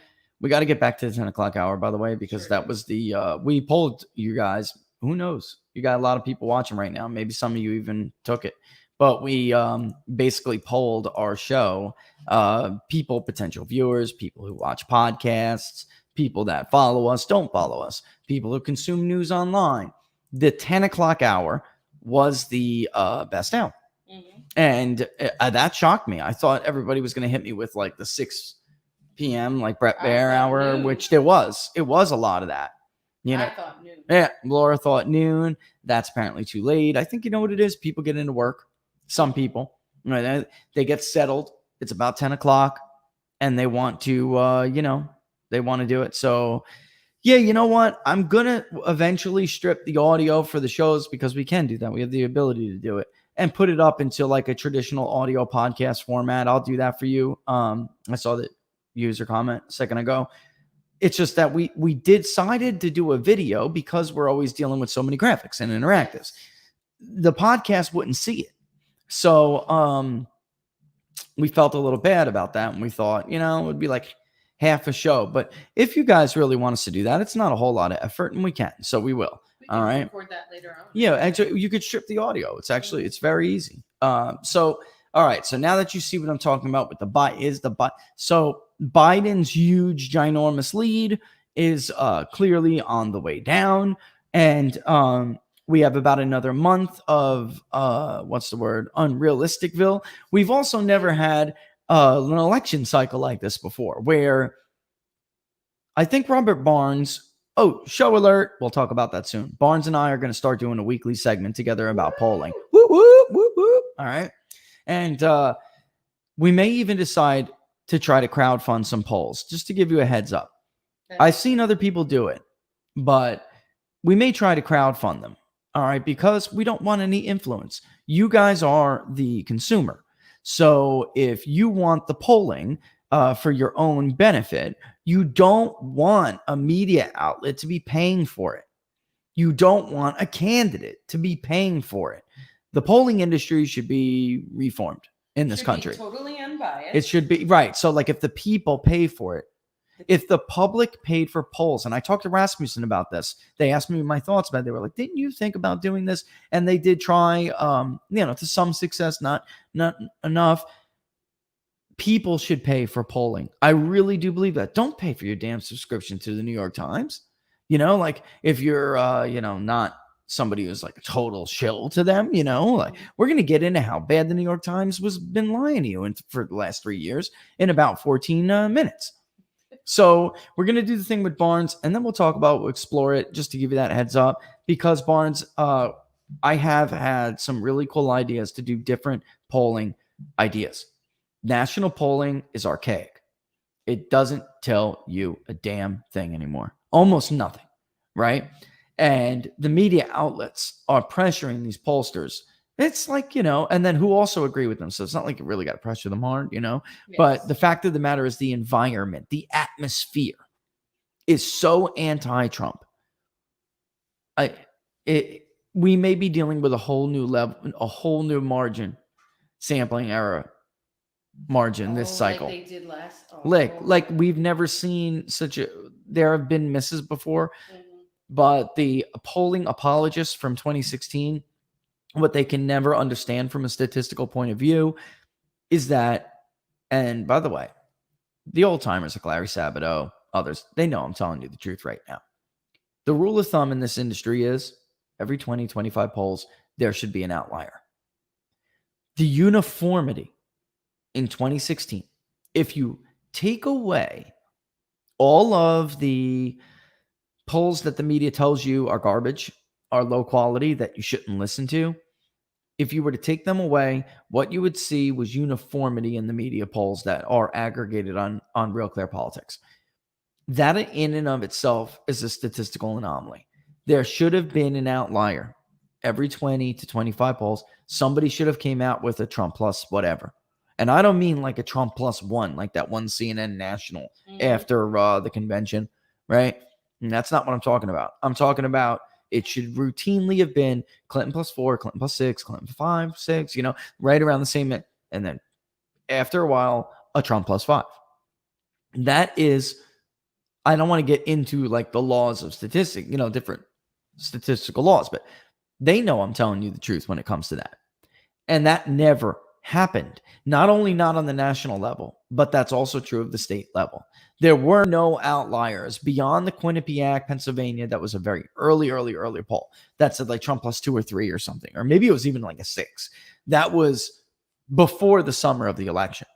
We got to get back to the 10 o'clock hour, by the way, because that was we polled you guys. Who knows? You got a lot of people watching right now. Maybe some of you even took it. But we basically polled our show, people, potential viewers, people who watch podcasts, people that follow us, don't follow us, people who consume news online. The 10 o'clock hour was the best hour. Mm-hmm. And that shocked me. I thought everybody was going to hit me with like the 6 p.m. like Brett Baer hour, which there was. It was a lot of that. I thought noon. Yeah, Laura thought noon. That's apparently too late. I think you know what it is. People get into work. Some people, they get settled. It's about 10 o'clock and they want to, they want to do it. So yeah, you know what? I'm going to eventually strip the audio for the shows because we can do that. We have the ability to do it and put it up into like a traditional audio podcast format. I'll do that for you. I saw that user comment a second ago. It's just that we decided to do a video because we're always dealing with so many graphics and interactives. The podcast wouldn't see it. So we felt a little bad about that. And we thought, it would be like half a show. But if you guys really want us to do that, it's not a whole lot of effort and we can. So we will. We can record that later on. Yeah. Actually, you could strip the audio. It's very easy. So, all right. So now that you see what I'm talking about with so Biden's huge, ginormous lead is clearly on the way down. And we have about another month of, unrealisticville. We've also never had an election cycle like this before, where I think Robert Barnes, show alert, we'll talk about that soon. Barnes and I are going to start doing a weekly segment together about polling. Whoop, whoop, whoop, whoop. All right. And we may even decide to try to crowdfund some polls, just to give you a heads up. I've seen other people do it, but we may try to crowdfund them. All right, because we don't want any influence. You guys are the consumer. So if you want the polling for your own benefit, you don't want a media outlet to be paying for it. You don't want a candidate to be paying for it. The polling industry should be reformed in this country. Totally unbiased. It should be, right. So like if the people pay for it, if the public paid for polls, and I talked to Rasmussen about this, they asked me my thoughts about it. They were like, didn't you think about doing this? And they did try, to some success, not enough. People should pay for polling. I really do believe that. Don't pay for your damn subscription to the New York Times. Like if you're, not somebody who's like a total shill to them, like we're going to get into how bad the New York Times was been lying to you for the last 3 years in about 14 minutes. So we're going to do the thing with Barnes, and then we'll explore it just to give you that heads up, because Barnes, I have had some really cool ideas to do different polling ideas. National polling is archaic. It doesn't tell you a damn thing anymore. Almost nothing, right? And the media outlets are pressuring these pollsters. It's like, and then who also agree with them. So it's not like you really got to pressure them hard, Yes. But the fact of the matter is the environment, the atmosphere is so anti-Trump. We may be dealing with a whole new level, a whole new margin, sampling error margin this cycle. Like they did last. Like we've never seen such a. There have been misses before, but the polling apologists from 2016, what they can never understand from a statistical point of view is that, and by the way, the old timers like Larry Sabato, others, they know I'm telling you the truth right now. The rule of thumb in this industry is every 20, 25 polls, there should be an outlier. The uniformity in 2016, if you take away all of the polls that the media tells you are garbage, are low quality, that you shouldn't listen to, if you were to take them away, what you would see was uniformity in the media polls that are aggregated on Real Clear Politics. That in and of itself is a statistical anomaly. There should have been an outlier. Every 20 to 25 polls, somebody should have came out with a Trump plus whatever. And I don't mean like a Trump plus one, like that one CNN national after the convention, right? And that's not what I'm talking about. I'm talking about it should routinely have been Clinton plus 4, Clinton plus 6, Clinton 5, 6, right around the same. And then after a while, a Trump plus 5. That is, I don't want to get into like the laws of statistics, different statistical laws, but they know I'm telling you the truth when it comes to that. And that never happened. Not only not on the national level, but that's also true of the state level. There were no outliers beyond the Quinnipiac, Pennsylvania. That was a very early poll. That said like Trump plus 2 or 3 or something, or maybe it was even like a 6. That was before the summer of the election.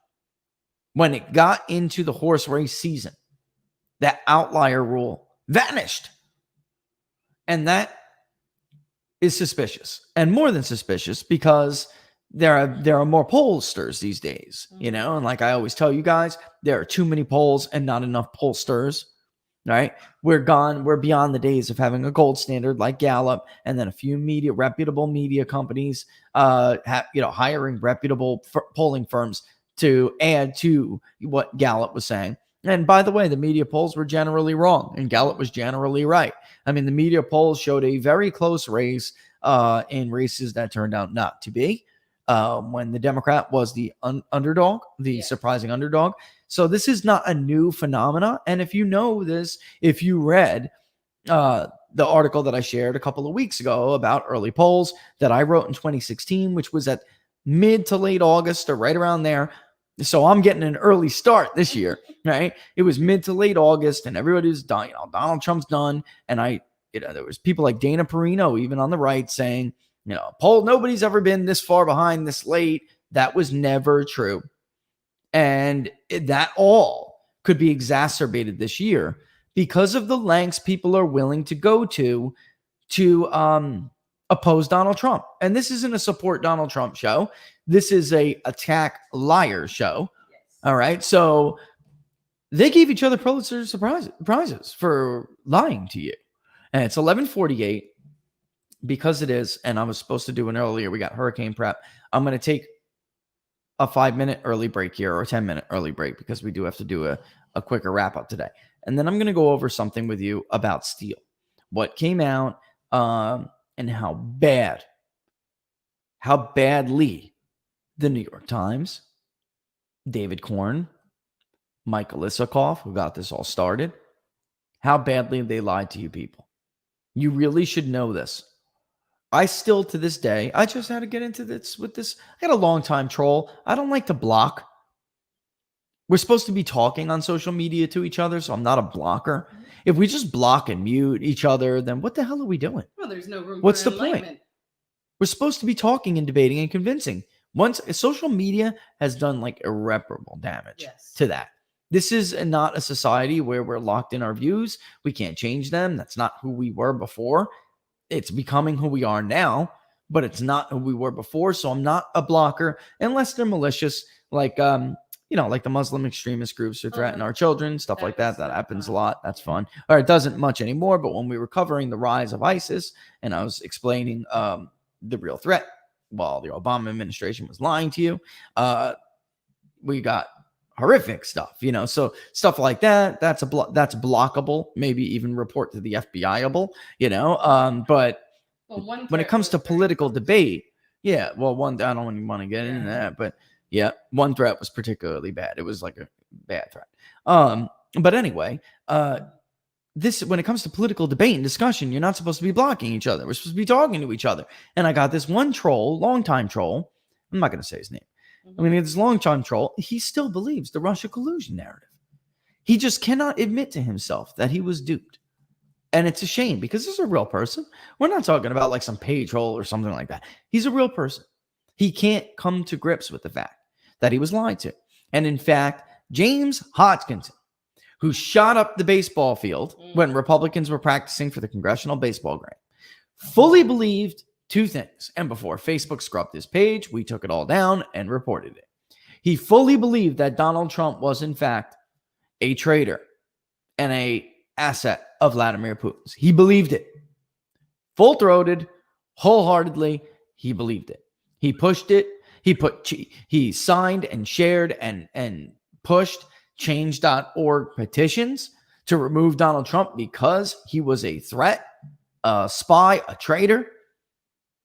When it got into the horse race season, that outlier rule vanished. And that is suspicious, and more than suspicious, because there are more pollsters these days, and like I always tell you guys, there are too many polls and not enough pollsters, right? We're beyond the days of having a gold standard like Gallup, and then a few reputable media companies, hiring reputable polling firms to add to what Gallup was saying. And by the way, the media polls were generally wrong, and Gallup was generally right. I mean, the media polls showed a very close race in races that turned out not to be, when the Democrat was the underdog, the surprising underdog. So this is not a new phenomena. And if you know this, if you read the article that I shared a couple of weeks ago about early polls that I wrote in 2016, which was at mid to late August or right around there. So I'm getting an early start this year, right? It was mid to late August and everybody was done. Donald Trump's done. And there was people like Dana Perino, even on the right, saying, poll, nobody's ever been this far behind this late. That was never true. And that all could be exacerbated this year because of the lengths people are willing to go to oppose Donald Trump. And this isn't a support Donald Trump show. This is a attack liar show. Yes. All right. So they gave each other Pulitzer prizes for lying to you. And it's 11:48 because it is. And I was supposed to do an earlier. We got hurricane prep. I'm going to take a 5-minute early break here, or a 10-minute early break, because we do have to do a quicker wrap up today. And then I'm going to go over something with you about Steele, what came out, and how badly the New York Times, David Korn, Michael Isikoff, who got this all started, how badly they lied to you people. You really should know this. I still, to this day, I just had to get into this with this. I got a long time troll. I don't like to block. We're supposed to be talking on social media to each other, so I'm not a blocker. If we just block and mute each other, then what the hell are we doing? Well, there's no room What's for the enlightenment. point? We're supposed to be talking and debating and convincing. Once social media has done like irreparable damage to that. This is not a society where we're locked in our views. We can't change them. That's not who we were before. It's becoming who we are now, but it's not who we were before. So I'm not a blocker unless they're malicious, like like the Muslim extremist groups who threaten our children, stuff like that. That happens a lot. That's fun. Or it doesn't much anymore. But when we were covering the rise of ISIS and I was explaining the real threat while the Obama administration was lying to you, we got horrific stuff, so stuff like that's blockable, maybe even report to the FBI-able, but when it comes to political debate, I don't even want to get into that, but one threat was particularly bad. It was like a bad threat. But anyway, when it comes to political debate and discussion, you're not supposed to be blocking each other. We're supposed to be talking to each other. And I got this one troll, longtime troll. I'm not going to say his name. This longtime troll, he still believes the Russia collusion narrative. He just cannot admit to himself that he was duped. And it's a shame because this is a real person. We're not talking about like some page troll or something like that. He's a real person. He can't come to grips with the fact that he was lied to. And in fact, James Hodgkinson, who shot up the baseball field when Republicans were practicing for the congressional baseball grant, fully believed two things. And before Facebook scrubbed his page, we took it all down and reported it. He fully believed that Donald Trump was, in fact, a traitor and a asset of Vladimir Putin's. He believed it. Full-throated, wholeheartedly, he believed it. He pushed it. He signed and shared and pushed change.org petitions to remove Donald Trump because he was a threat, a spy, a traitor.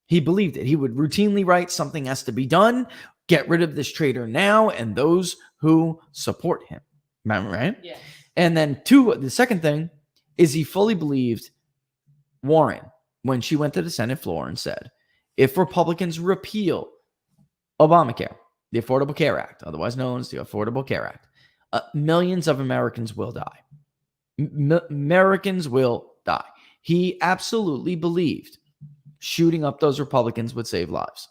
He believed it. He would routinely write something has to be done. Get rid of this traitor now and those who support him. Remember, right? Yeah. And then the second thing is he fully believed Warren when she went to the Senate floor and said, if Republicans repeal Obamacare, the Affordable Care Act, otherwise known as the Affordable Care Act, millions of Americans will die. Americans will die. He absolutely believed shooting up those Republicans would save lives.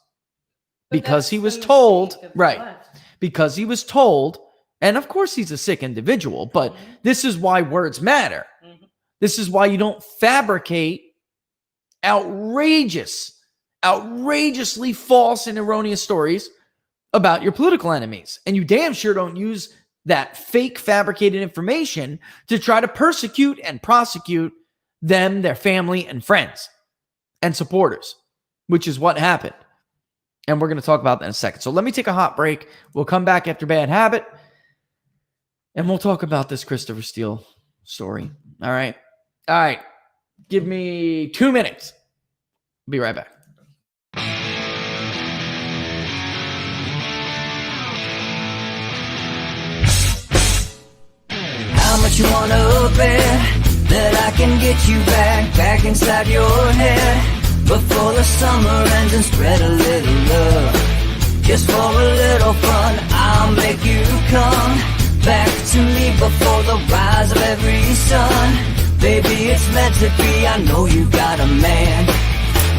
Because he was told, right, because he was told, and of course he's a sick individual, but this is why words matter. This is why you don't fabricate outrageously false and erroneous stories about your political enemies. And you damn sure don't use that fake fabricated information to try to persecute and prosecute them, their family and friends and supporters, which is what happened. And we're going to talk about that in a second. So let me take a hot break. We'll come back after Bad Habit and we'll talk about this Christopher Steele story. All right. Give me 2 minutes. Be right back. How much you wanna bet that I can get you back inside your head before the summer ends and spread a little love. Just for a little fun, I'll make you come back to me before the rise of every sun. Baby, it's meant to be, I know you got a man,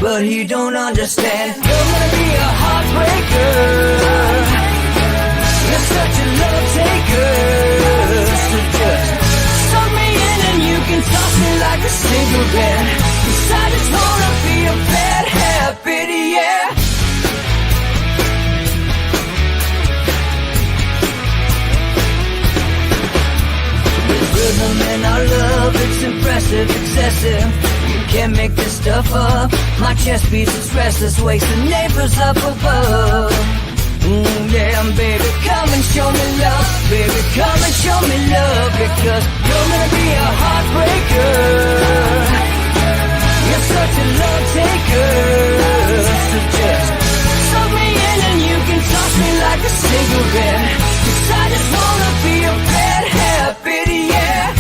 but he don't understand. You're gonna be a heartbreaker. You're such a love taker. So just suck me in and you can toss me like a cigarette. 'Cause I just wanna be a bad habit, yeah. There's rhythm in our love, it's impressive, excessive. You can't make this stuff up. My chest beats, it's restless, wakes the neighbors up above. Yeah, baby, come and show me love. Baby, come and show me love. Because you're gonna be a heartbreaker. You're such a love taker. So just suck me in and you can toss me like a cigarette. 'Cause I just wanna be a bad habit, yeah.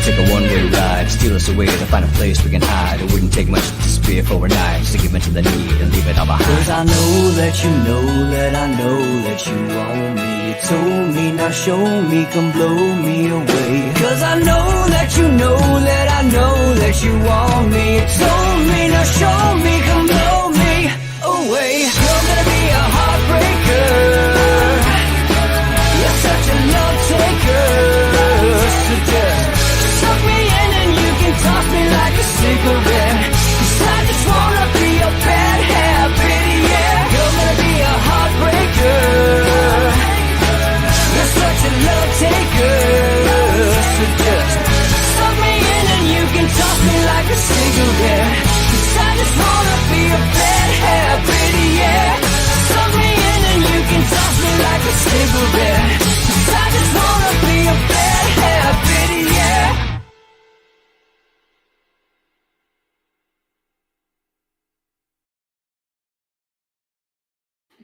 Take a one-way ride, steal us away to find a place we can hide. It wouldn't take much to spear for knives to give in to the need and leave it all behind. 'Cause I know that you know that I know that you want me. You told me, now show me, come blow me away. 'Cause I know that you know that I know that you want me. You told me, now show me, come blow me away. You're gonna be a heartbreaker. You're such a love taker. So just suck me in and you can toss me like a cigarette. 'Cause I just wanna be a bad habit, yeah. You're gonna be a heartbreaker. You're such a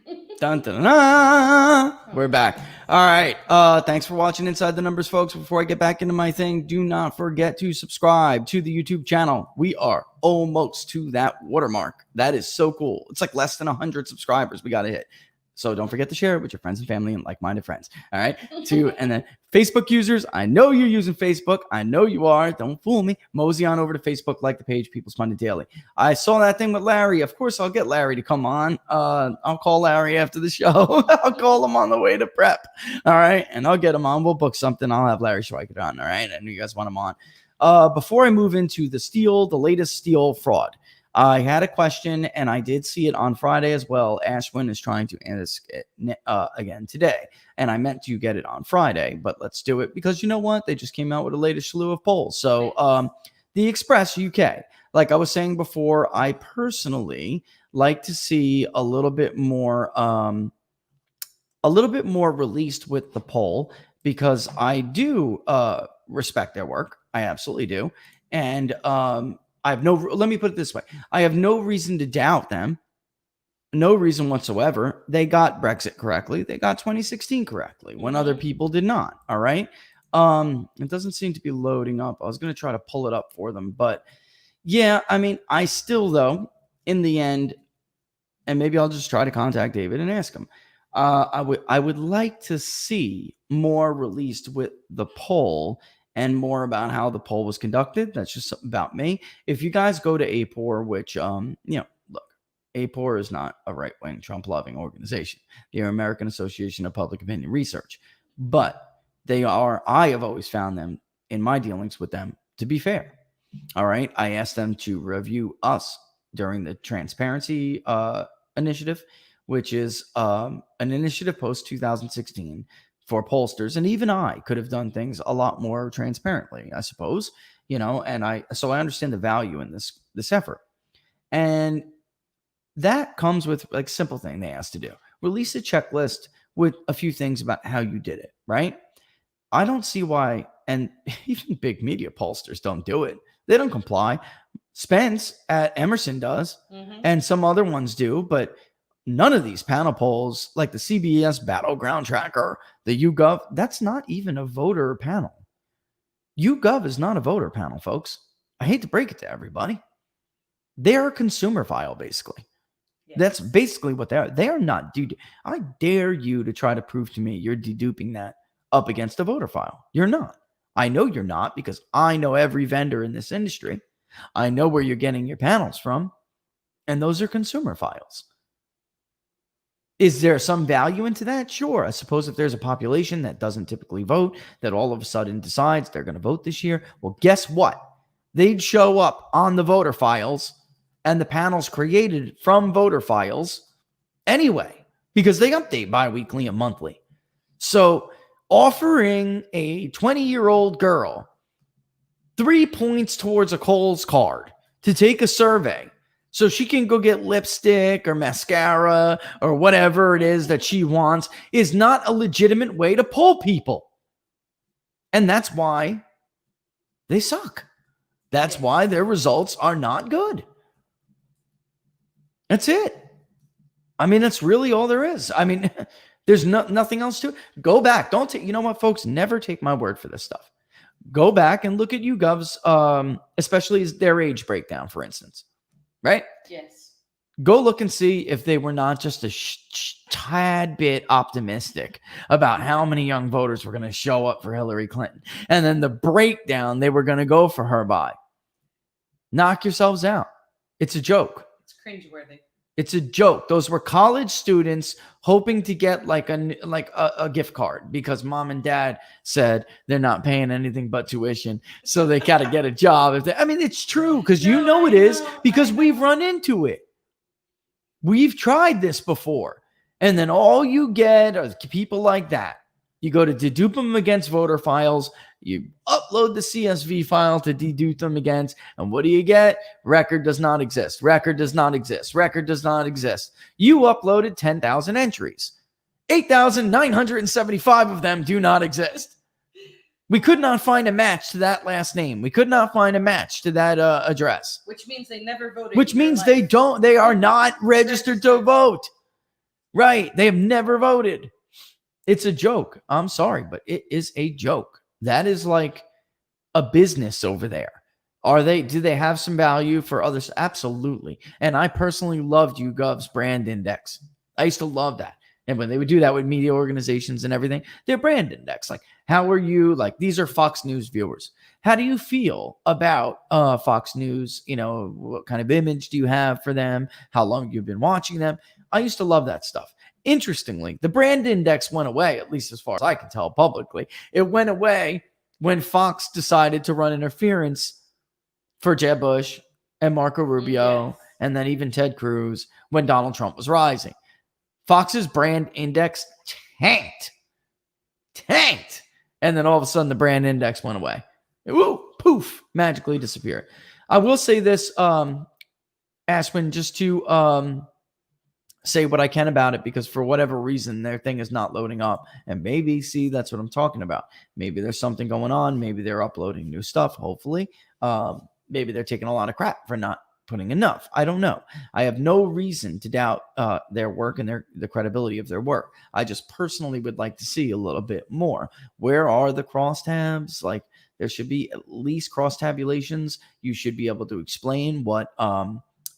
Dun, dun, dun. We're back. All right. Thanks for watching Inside the Numbers, folks. Before I get back into my thing, do not forget to subscribe to the YouTube channel. We are almost to that watermark. That is so cool. It's like less than 100 subscribers we got to hit. So don't forget to share it with your friends and family and like-minded friends. All right. And then Facebook users, I know you're using Facebook. I know you are. Don't fool me. Mosey on over to Facebook, like the page People's Pundit Daily. I saw that thing with Larry. Of course, I'll get Larry to come on. I'll call Larry after the show. I'll call him on the way to prep. All right. And I'll get him on. We'll book something. I'll have Larry Schweikert on. All right. I know you guys want him on. Before I move into the Steele, the latest Steele fraud, I had a question, and I did see it on Friday as well. Ashwin is trying to ask it again today, and I meant to get it on Friday, but let's do it because you know what? They just came out with a latest slew of polls. So the Express UK, like I was saying before, I personally like to see a little bit more released with the poll because I do respect their work. I absolutely do. And let me put it this way. I have no reason to doubt them. No reason whatsoever. They got Brexit correctly. They got 2016 correctly when other people did not. All right. It doesn't seem to be loading up. I was going to try to pull it up for them, but yeah, I mean, I still, though, in the end, and maybe I'll just try to contact David and ask him. I would like to see more released with the poll and more about how the poll was conducted. That's just something about me. If you guys go to APOR, which, look, APOR is not a right-wing Trump-loving organization. They're American Association of Public Opinion Research. But I have always found them, in my dealings with them, to be fair. All right? I asked them to review us during the Transparency Initiative, which is an initiative post-2016 for pollsters, and even I could have done things a lot more transparently, I suppose, and I understand the value in this effort. And that comes with like simple thing they asked to do. Release a checklist with a few things about how you did it, right? I don't see why, and even big media pollsters don't do it. They don't comply. Spence at Emerson does, and some other ones do, but none of these panel polls, like the CBS Battleground Tracker, the YouGov, that's not even a voter panel. YouGov is not a voter panel, folks. I hate to break it to everybody. They're a consumer file, basically. Yes. That's basically what they are. They are not. I dare you to try to prove to me you're deduping that up against a voter file. You're not. I know you're not because I know every vendor in this industry. I know where you're getting your panels from, and those are consumer files. Is there some value into that? Sure. I suppose if there's a population that doesn't typically vote, that all of a sudden decides they're going to vote this year, well, guess what? They'd show up on the voter files and the panels created from voter files anyway, because they update bi-weekly and monthly. So offering a 20-year-old girl 3 points towards a Kohl's card to take a survey so she can go get lipstick or mascara or whatever it is that she wants is not a legitimate way to poll people. And that's why they suck. That's why their results are not good. That's it. I mean, that's really all there is. I mean, there's nothing else to it. Go back. Don't take, you know what, folks? Never take my word for this stuff. Go back and look at YouGov's, especially their age breakdown, for instance. Right? Yes. Go look and see if they were not just a tad bit optimistic about how many young voters were going to show up for Hillary Clinton. And then the breakdown they were going to go for her by. Knock yourselves out. It's a joke. It's cringeworthy. It's a joke. Those were college students hoping to get like a gift card because mom and dad said they're not paying anything but tuition, so they got to get a job. I mean, it's true because you know it is because we've run into it. We've tried this before, and then all you get are people like that. You go to dedupe them against voter files. You upload the CSV file to dedupe them against. And what do you get? Record does not exist. Record does not exist. Record does not exist. You uploaded 10,000 entries. 8,975 of them do not exist. We could not find a match to that last name. We could not find a match to that address. Which means they never voted. Which means they are not registered to vote. Right. They have never voted. It's a joke. I'm sorry, but it is a joke. That is like a business over there. Do they have some value for others? Absolutely. And I personally loved YouGov's brand index. I used to love that. And when they would do that with media organizations and everything, their brand index, like, how are you? Like, these are Fox News viewers. How do you feel about Fox News? You know, what kind of image do you have for them? How long you've been watching them? I used to love that stuff. Interestingly, the brand index went away, at least as far as I can tell publicly. It went away when Fox decided to run interference for Jeb Bush and Marco Rubio, Yes. and then even Ted Cruz when Donald Trump was rising. Fox's brand index tanked. And then all of a sudden the brand index went away. Woo, poof, magically disappeared. I will say this, Ashwin, just to say what I can about it, because for whatever reason, their thing is not loading up. And maybe, see, that's what I'm talking about. Maybe there's something going on. Maybe they're uploading new stuff, hopefully. Maybe they're taking a lot of crap for not putting enough. I don't know. I have no reason to doubt their work and the credibility of their work. I just personally would like to see a little bit more. Where are the crosstabs? Like, there should be at least cross tabulations. You should be able to explain what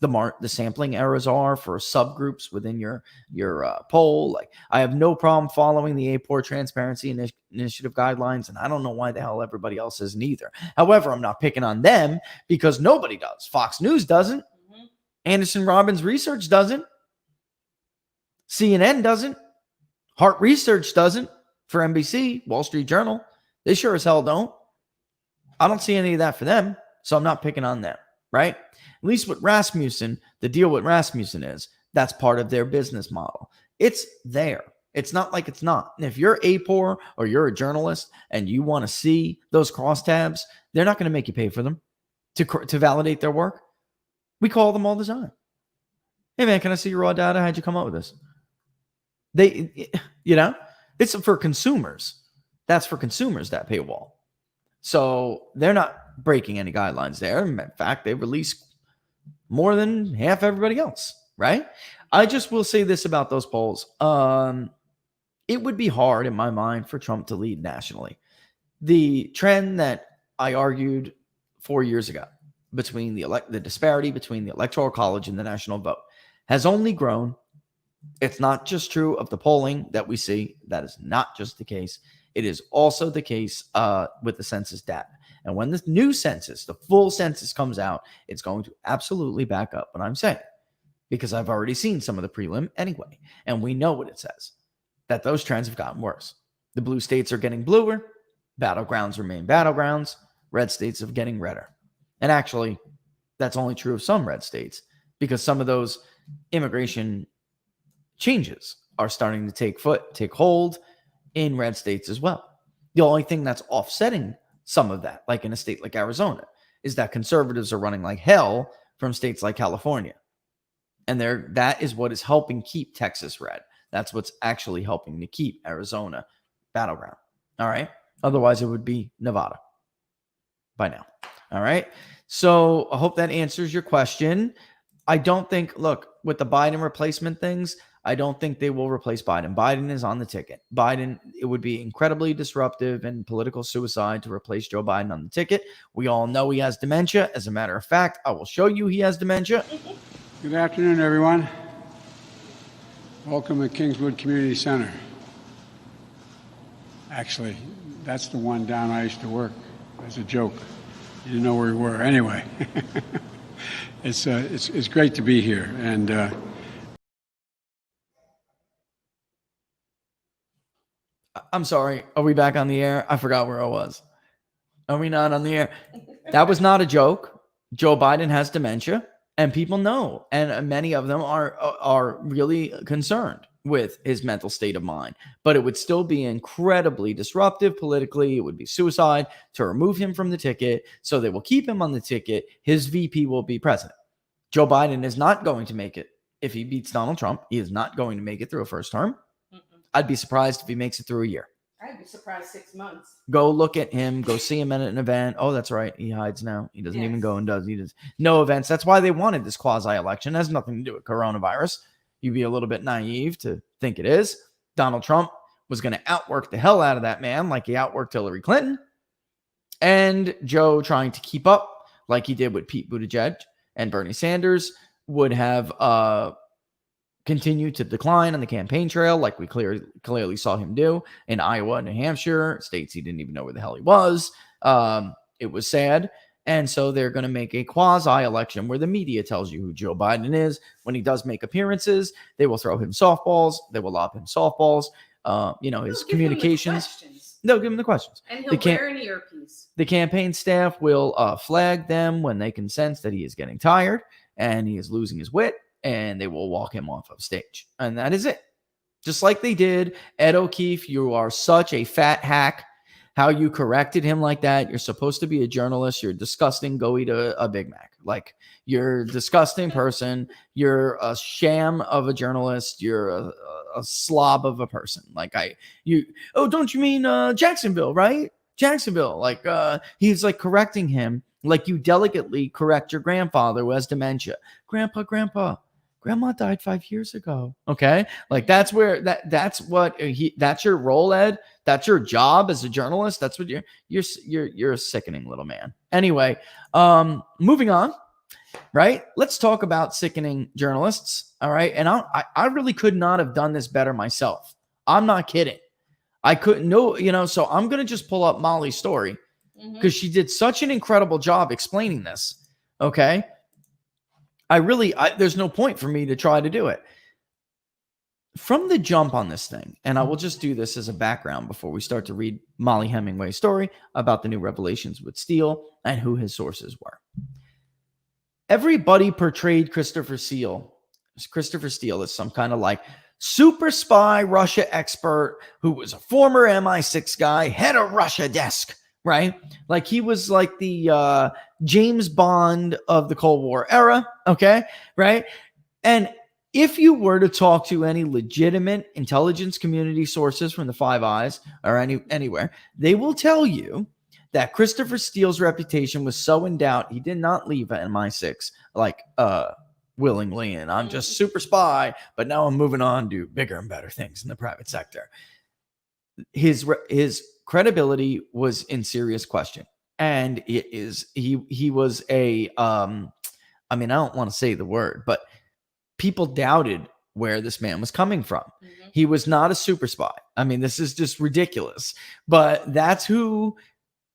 the sampling errors are for subgroups within your poll. Like, I have no problem following the APOR Transparency Initiative guidelines, and I don't know why the hell everybody else isn't either. However, I'm not picking on them because nobody does. Fox News doesn't. Mm-hmm. Anderson Robbins Research doesn't. CNN doesn't. Hart Research doesn't. For NBC, Wall Street Journal, they sure as hell don't. I don't see any of that for them, so I'm not picking on them, right? At least with Rasmussen, the deal with Rasmussen is that's part of their business model. It's there. It's not like it's not. And if you're APOR or you're a journalist and you want to see those crosstabs, they're not going to make you pay for them to validate their work. We call them all the time. Hey, man, can I see your raw data? How'd you come up with this? It's for consumers. That's for consumers, that paywall. So they're not breaking any guidelines there. In fact, they release more than half everybody else, right? I just will say this about those polls. It would be hard in my mind for Trump to lead nationally. The trend that I argued 4 years ago between the disparity between the Electoral College and the national vote has only grown. It's not just true of the polling that we see. That is not just the case. It is also the case with the census data. And when the new census, the full census comes out, it's going to absolutely back up what I'm saying, because I've already seen some of the prelim anyway. And we know what it says, that those trends have gotten worse. The blue states are getting bluer. Battlegrounds remain battlegrounds. Red states are getting redder. And actually, that's only true of some red states, because some of those immigration changes are starting to take hold in red states as well. The only thing that's offsetting some of that, like in a state like Arizona, is that conservatives are running like hell from states like California. And that is what is helping keep Texas red. That's what's actually helping to keep Arizona battleground. All right. Otherwise, it would be Nevada by now. All right. So I hope that answers your question. I don't think, look, with the Biden replacement things, I don't think they will replace Biden. Biden is on the ticket. It would be incredibly disruptive and political suicide to replace Joe Biden on the ticket. We all know he has dementia. As a matter of fact, I will show you he has dementia. Good afternoon, everyone. Welcome to Kingswood Community Center. Actually, that's the one down I used to work. That's a joke. You didn't know where we were. Anyway, it's great to be here. And I'm sorry. Are we back on the air? I forgot where I was. Are we not on the air? That was not a joke. Joe Biden has dementia, and people know, and many of them are really concerned with his mental state of mind. But it would still be incredibly disruptive politically. It would be suicide to remove him from the ticket. So they will keep him on the ticket. His VP will be president. Joe Biden is not going to make it. If he beats Donald Trump, he is not going to make it through a first term. I'd be surprised if he makes it through a year. I'd be surprised 6 months. Go look at him. Go see him at an event. Oh, that's right. He hides now. He doesn't even go and does. He does no events. That's why they wanted this quasi-election. It has nothing to do with coronavirus. you'd be a little bit naive to think it is. Donald Trump was going to outwork the hell out of that man like he outworked Hillary Clinton. And Joe, trying to keep up like he did with Pete Buttigieg and Bernie Sanders, would have continued to decline on the campaign trail like we clearly saw him do in Iowa and New Hampshire, states he didn't even know where the hell he was. It was sad. And so they're going to make a quasi-election where the media tells you who Joe Biden is. When he does make appearances, they will throw him softballs. They will lob him softballs. His communications. They'll give him the questions. And he'll wear an earpiece. The campaign staff will flag them when they can sense that he is getting tired and he is losing his wit, and they will walk him off of stage. And that is it. Just like they did. Ed O'Keefe, you are such a fat hack. How you corrected him like that. You're supposed to be a journalist. You're disgusting. Go eat a Big Mac. Like, you're a disgusting person. You're a sham of a journalist. You're a slob of a person. Don't you mean Jacksonville, right? Jacksonville. Like, he's like correcting him like you delicately correct your grandfather who has dementia. Grandma died 5 years ago. Okay. Like, that's your role, Ed. That's your job as a journalist. That's what you're a sickening little man. Anyway, moving on, right? Let's talk about sickening journalists. All right. And I really could not have done this better myself. I'm not kidding. I couldn't know, so I'm going to just pull up Molly's story because she did such an incredible job explaining this. Okay. There's no point for me to try to do it. From the jump on this thing, and I will just do this as a background before we start to read Molly Hemingway's story about the new revelations with Steele and who his sources were. Everybody portrayed Christopher Steele as some kind of like super spy Russia expert who was a former MI6 guy, head of Russia desk, right? Like he was like the James Bond of the Cold War era, okay, right? And if you were to talk to any legitimate intelligence community sources from the Five Eyes or anywhere, they will tell you that Christopher Steele's reputation was so in doubt, he did not leave MI6 willingly, and I'm just super spy, but now I'm moving on to bigger and better things in the private sector. His credibility was in serious question, and he was a I don't want to say the word, but people doubted where this man was coming from. He was not a super spy. This is just ridiculous. But that's who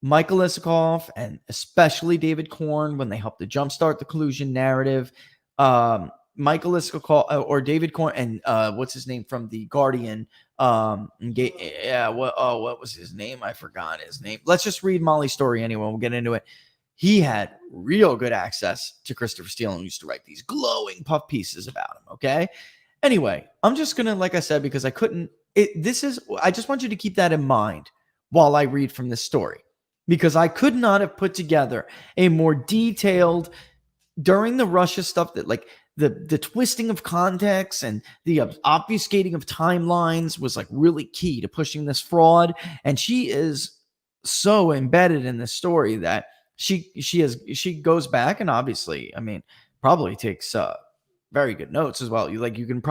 Michael Isikoff and especially David Korn, when they helped to jumpstart the collusion narrative, Michael Isikoff or David Korn and what's his name from The Guardian? What was his name? I forgot his name. Let's just read Molly's story anyway. We'll get into it. He had real good access to Christopher Steele and used to write these glowing puff pieces about him. Okay. Anyway, I'm just going to, like I said, because I just want you to keep that in mind while I read from this story, because I could not have put together a more detailed during the Russia stuff that like the twisting of context and the obfuscating of timelines was like really key to pushing this fraud. And she is so embedded in this story that she goes back and obviously, probably takes very good notes as well. You can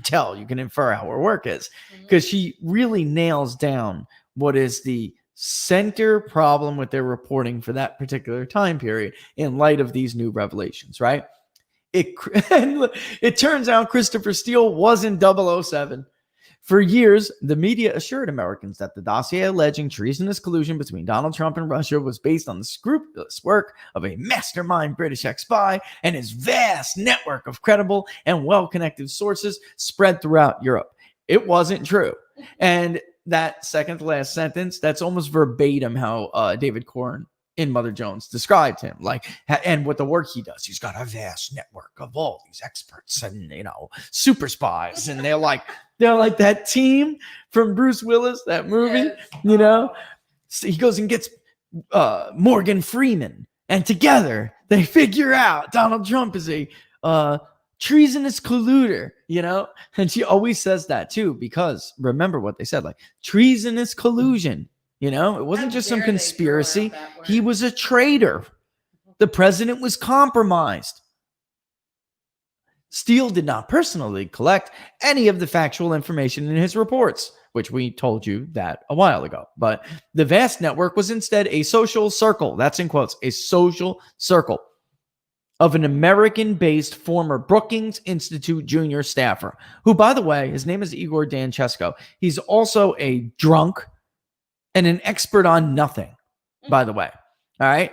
tell, you can infer how her work is, because she really nails down what is the center problem with their reporting for that particular time period in light of these new revelations, right? It turns out Christopher Steele wasn't 007. For years, the media assured Americans that the dossier alleging treasonous collusion between Donald Trump and Russia was based on the scrupulous work of a mastermind British ex-spy and his vast network of credible and well-connected sources spread throughout Europe. It wasn't true. And that second to last sentence, that's almost verbatim how David Korn in Mother Jones described him, and what the work he does. He's got a vast network of all these experts and, super spies. And they're like that team from Bruce Willis, that movie, So he goes and gets Morgan Freeman, and together they figure out Donald Trump is a treasonous colluder, and she always says that too, because remember what they said, like treasonous collusion. It wasn't just some conspiracy. He was a traitor. The president was compromised. Steele did not personally collect any of the factual information in his reports, which we told you that a while ago. But the vast network was instead a social circle, that's in quotes, a social circle of an American-based former Brookings Institute junior staffer, who, by the way, his name is Igor Danchesko. He's also a drunk and an expert on nothing, by the way. All right.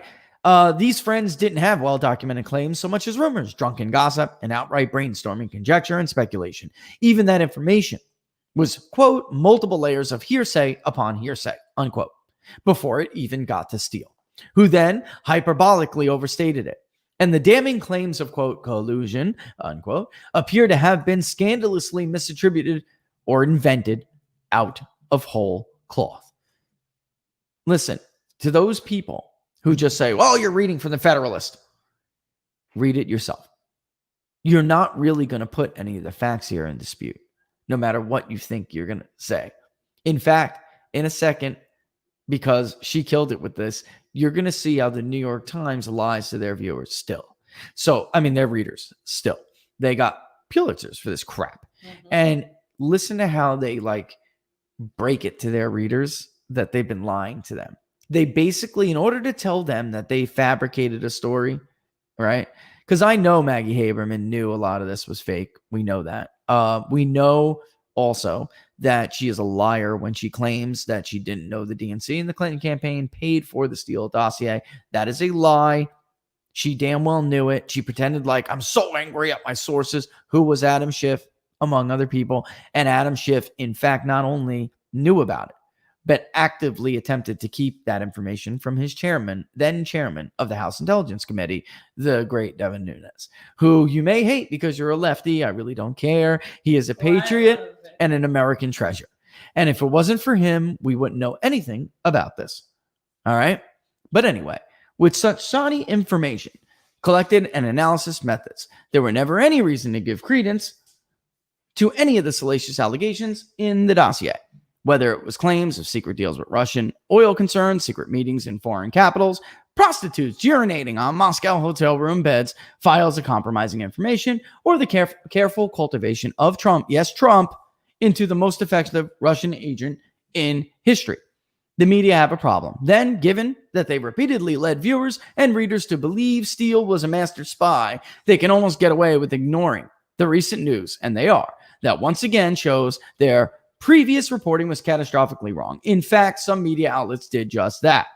These friends didn't have well-documented claims so much as rumors, drunken gossip, and outright brainstorming, conjecture, and speculation. Even that information was, quote, multiple layers of hearsay upon hearsay, unquote, before it even got to Steele, who then hyperbolically overstated it. And the damning claims of, quote, collusion, unquote, appear to have been scandalously misattributed or invented out of whole cloth. Listen, to those people who just say, well, you're reading from the Federalist, read it yourself. You're not really going to put any of the facts here in dispute, no matter what you think you're going to say. In fact, in a second, because she killed it with this, you're going to see how the New York Times lies to their viewers still. So, I mean, their readers still. They got Pulitzers for this crap. Mm-hmm. And listen to how they break it to their readers that they've been lying to them. They basically, in order to tell them that they fabricated a story, right? Because I know Maggie Haberman knew a lot of this was fake. We know that. We know also that she is a liar when she claims that she didn't know the DNC and the Clinton campaign paid for the Steele dossier. That is a lie. She damn well knew it. She pretended like, I'm so angry at my sources. Who was Adam Schiff, among other people? And Adam Schiff, in fact, not only knew about it, but actively attempted to keep that information from his then chairman of the House Intelligence Committee, the great Devin Nunes, who you may hate because you're a lefty. I really don't care. He is a patriot and an American treasure. And if it wasn't for him, we wouldn't know anything about this. All right. But anyway, with such shoddy information collected and analysis methods, there were never any reason to give credence to any of the salacious allegations in the dossier. Whether it was claims of secret deals with Russian oil concerns, secret meetings in foreign capitals, prostitutes urinating on Moscow hotel room beds, files of compromising information, or the careful cultivation of Trump, yes, Trump, into the most effective Russian agent in history. The media have a problem. Then, given that they repeatedly led viewers and readers to believe Steele was a master spy, they can almost get away with ignoring the recent news, and they are, that once again shows their previous reporting was catastrophically wrong. In fact, some media outlets did just that.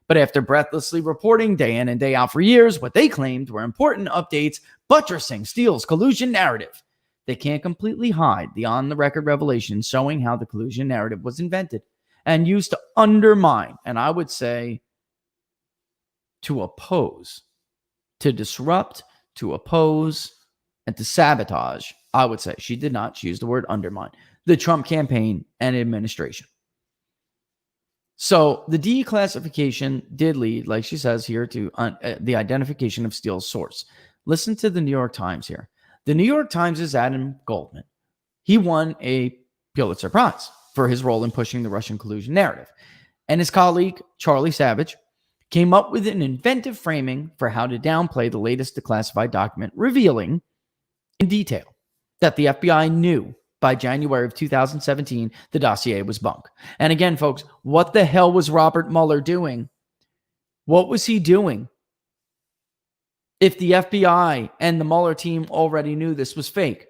But after breathlessly reporting day in and day out for years what they claimed were important updates buttressing Steele's collusion narrative, they can't completely hide the on-the-record revelations showing how the collusion narrative was invented and used to undermine, and I would say to oppose, to disrupt, to oppose, and to sabotage. I would say she did not use the word undermine. The Trump campaign and administration. So the declassification did lead, like she says here, to the identification of Steele's source. Listen to the New York Times here. The New York Times' Adam Goldman. He won a Pulitzer Prize for his role in pushing the Russian collusion narrative. And his colleague, Charlie Savage, came up with an inventive framing for how to downplay the latest declassified document, revealing in detail that the FBI knew by January of 2017, the dossier was bunk. And again, folks, what the hell was Robert Mueller doing? What was he doing? If the FBI and the Mueller team already knew this was fake,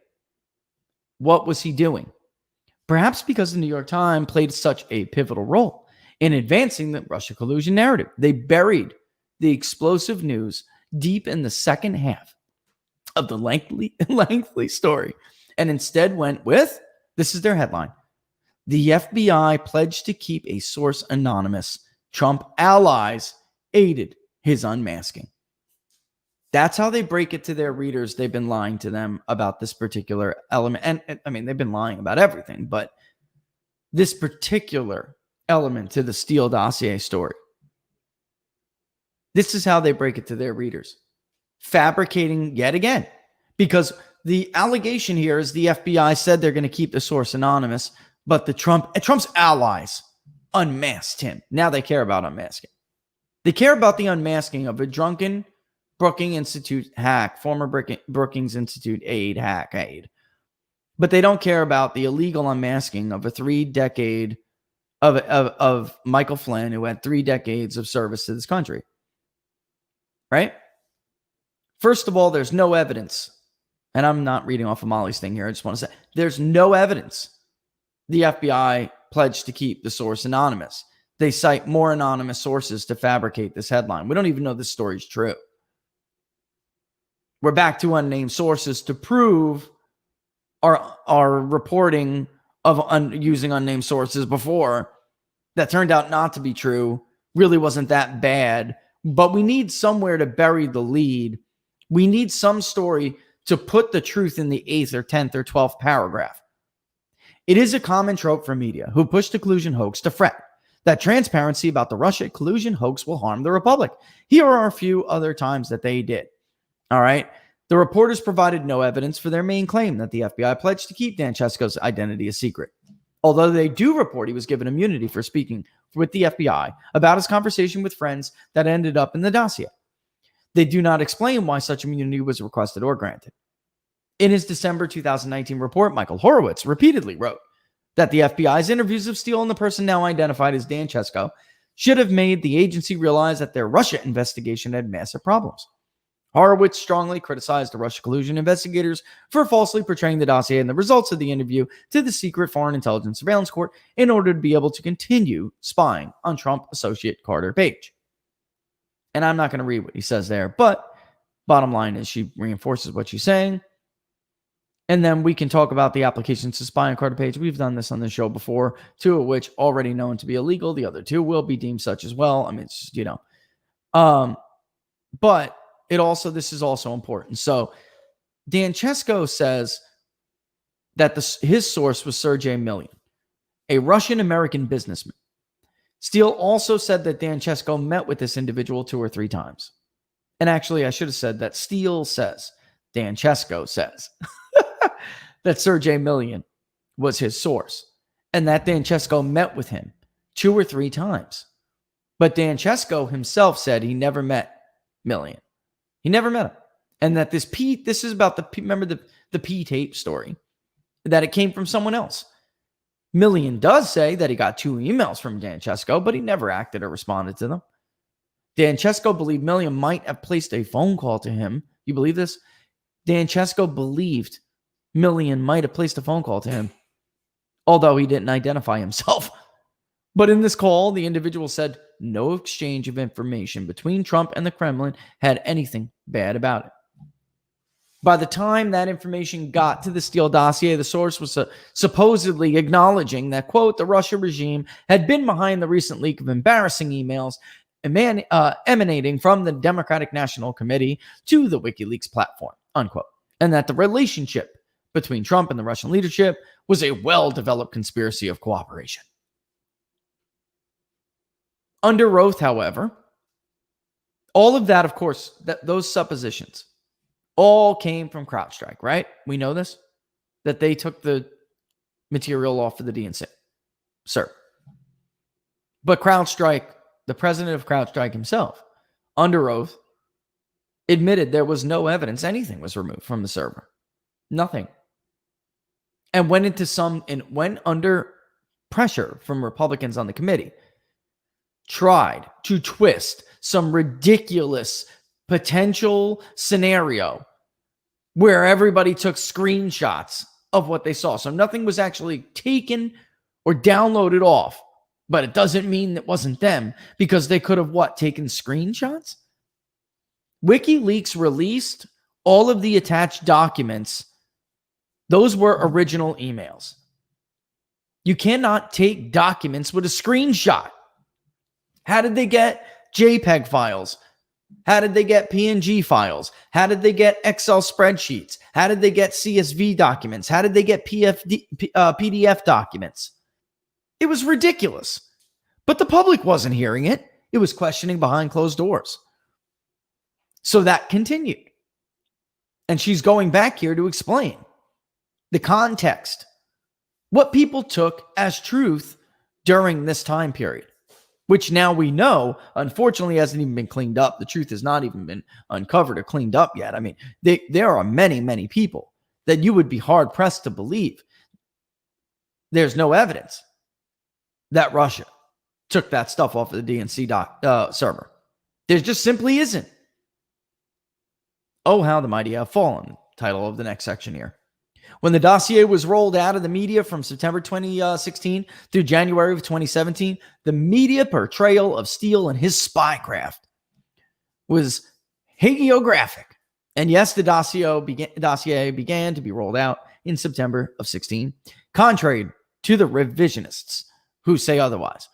what was he doing? Perhaps because the New York Times played such a pivotal role in advancing the Russia collusion narrative. They buried the explosive news deep in the second half of the lengthy story, and instead went with, this is their headline, the FBI pledged to keep a source anonymous. Trump allies aided his unmasking. That's how they break it to their readers. They've been lying to them about this particular element. And I mean, they've been lying about everything, but this particular element to the Steele dossier story. This is how they break it to their readers. Fabricating yet again, because the allegation here is the FBI said they're going to keep the source anonymous, but Trump's allies unmasked him. Now they care about unmasking. They care about the unmasking of a drunken Brookings Institute hack, former Brookings Institute aide. But they don't care about the illegal unmasking of a 3-decade of Michael Flynn, who had 3 decades of service to this country. Right? First of all, there's no evidence. And I'm not reading off of Molly's thing here. I just want to say there's no evidence the FBI pledged to keep the source anonymous. They cite more anonymous sources to fabricate this headline. We don't even know this story is true. We're back to unnamed sources to prove our reporting of using unnamed sources before that turned out not to be true, really wasn't that bad. But we need somewhere to bury the lead. We need some story to put the truth in the 8th or 10th or 12th paragraph. It is a common trope for media who push the collusion hoax to fret that transparency about the Russia collusion hoax will harm the Republic. Here are a few other times that they did. All right. The reporters provided no evidence for their main claim that the FBI pledged to keep Dan Chesko's identity a secret. Although they do report he was given immunity for speaking with the FBI about his conversation with friends that ended up in the dossier. They do not explain why such immunity was requested or granted. In his December 2019 report, Michael Horowitz repeatedly wrote that the FBI's interviews of Steele and the person now identified as Dan Chesko should have made the agency realize that their Russia investigation had massive problems. Horowitz strongly criticized the Russia collusion investigators for falsely portraying the dossier and the results of the interview to the secret Foreign Intelligence Surveillance Court in order to be able to continue spying on Trump associate Carter Page. And I'm not going to read what he says there, but bottom line is she reinforces what she's saying. And then we can talk about the applications to spy on Carter Page. We've done this on the show before, 2 of which already known to be illegal. The other 2 will be deemed such as well. I mean, it's just, but this is also important. So Dan Chesko says that his source was Sergey Millian, a Russian-American businessman. Steele also said that Dan Chesko met with this individual 2 or 3 times. And actually, I should have said that Steele says, Dan Chesko says that Sergey Millian was his source and that Dan Chesko met with him 2 or 3 times. But Dan Chesko himself said he never met Millian. He never met him. And that this is about remember the P tape story, that it came from someone else. Millian does say that he got 2 emails from Dan Chesko, but he never acted or responded to them. Dan Chesko believed Millian might have placed a phone call to him. You believe this? Dan Chesko believed Millian might have placed a phone call to him, although he didn't identify himself. But in this call, the individual said no exchange of information between Trump and the Kremlin had anything bad about it. By the time that information got to the Steele dossier, the source was supposedly acknowledging that, quote, the Russia regime had been behind the recent leak of embarrassing emails emanating from the Democratic National Committee to the WikiLeaks platform, unquote, and that the relationship between Trump and the Russian leadership was a well-developed conspiracy of cooperation. Under oath, however, all of that, of course, those suppositions all came from CrowdStrike, right? We know this, that they took the material off of the DNC. Sir. But CrowdStrike, the president of CrowdStrike himself, under oath, admitted there was no evidence anything was removed from the server. Nothing. And went under pressure from Republicans on the committee, tried to twist some ridiculous potential scenario where everybody took screenshots of what they saw. So nothing was actually taken or downloaded off, but it doesn't mean it wasn't them, because they could have taken screenshots? WikiLeaks released all of the attached documents. Those were original emails. You cannot take documents with a screenshot. How did they get JPEG files? How did they get PNG files? How did they get Excel spreadsheets? How did they get CSV documents? How did they get PDF documents? It was ridiculous. But the public wasn't hearing it. It was questioning behind closed doors. So that continued. And she's going back here to explain the context, what people took as truth during this time period. which now we know, unfortunately, hasn't even been cleaned up. The truth has not even been uncovered or cleaned up yet. I mean, there are many, many people that you would be hard-pressed to believe there's no evidence that Russia took that stuff off of the DNC server. There just simply isn't. Oh, how the mighty have fallen, title of the next section here. When the dossier was rolled out of the media from September 2016 through January of 2017, the media portrayal of Steele and his spycraft was hagiographic. And yes, the dossier began to be rolled out in September of 16, contrary to the revisionists who say otherwise.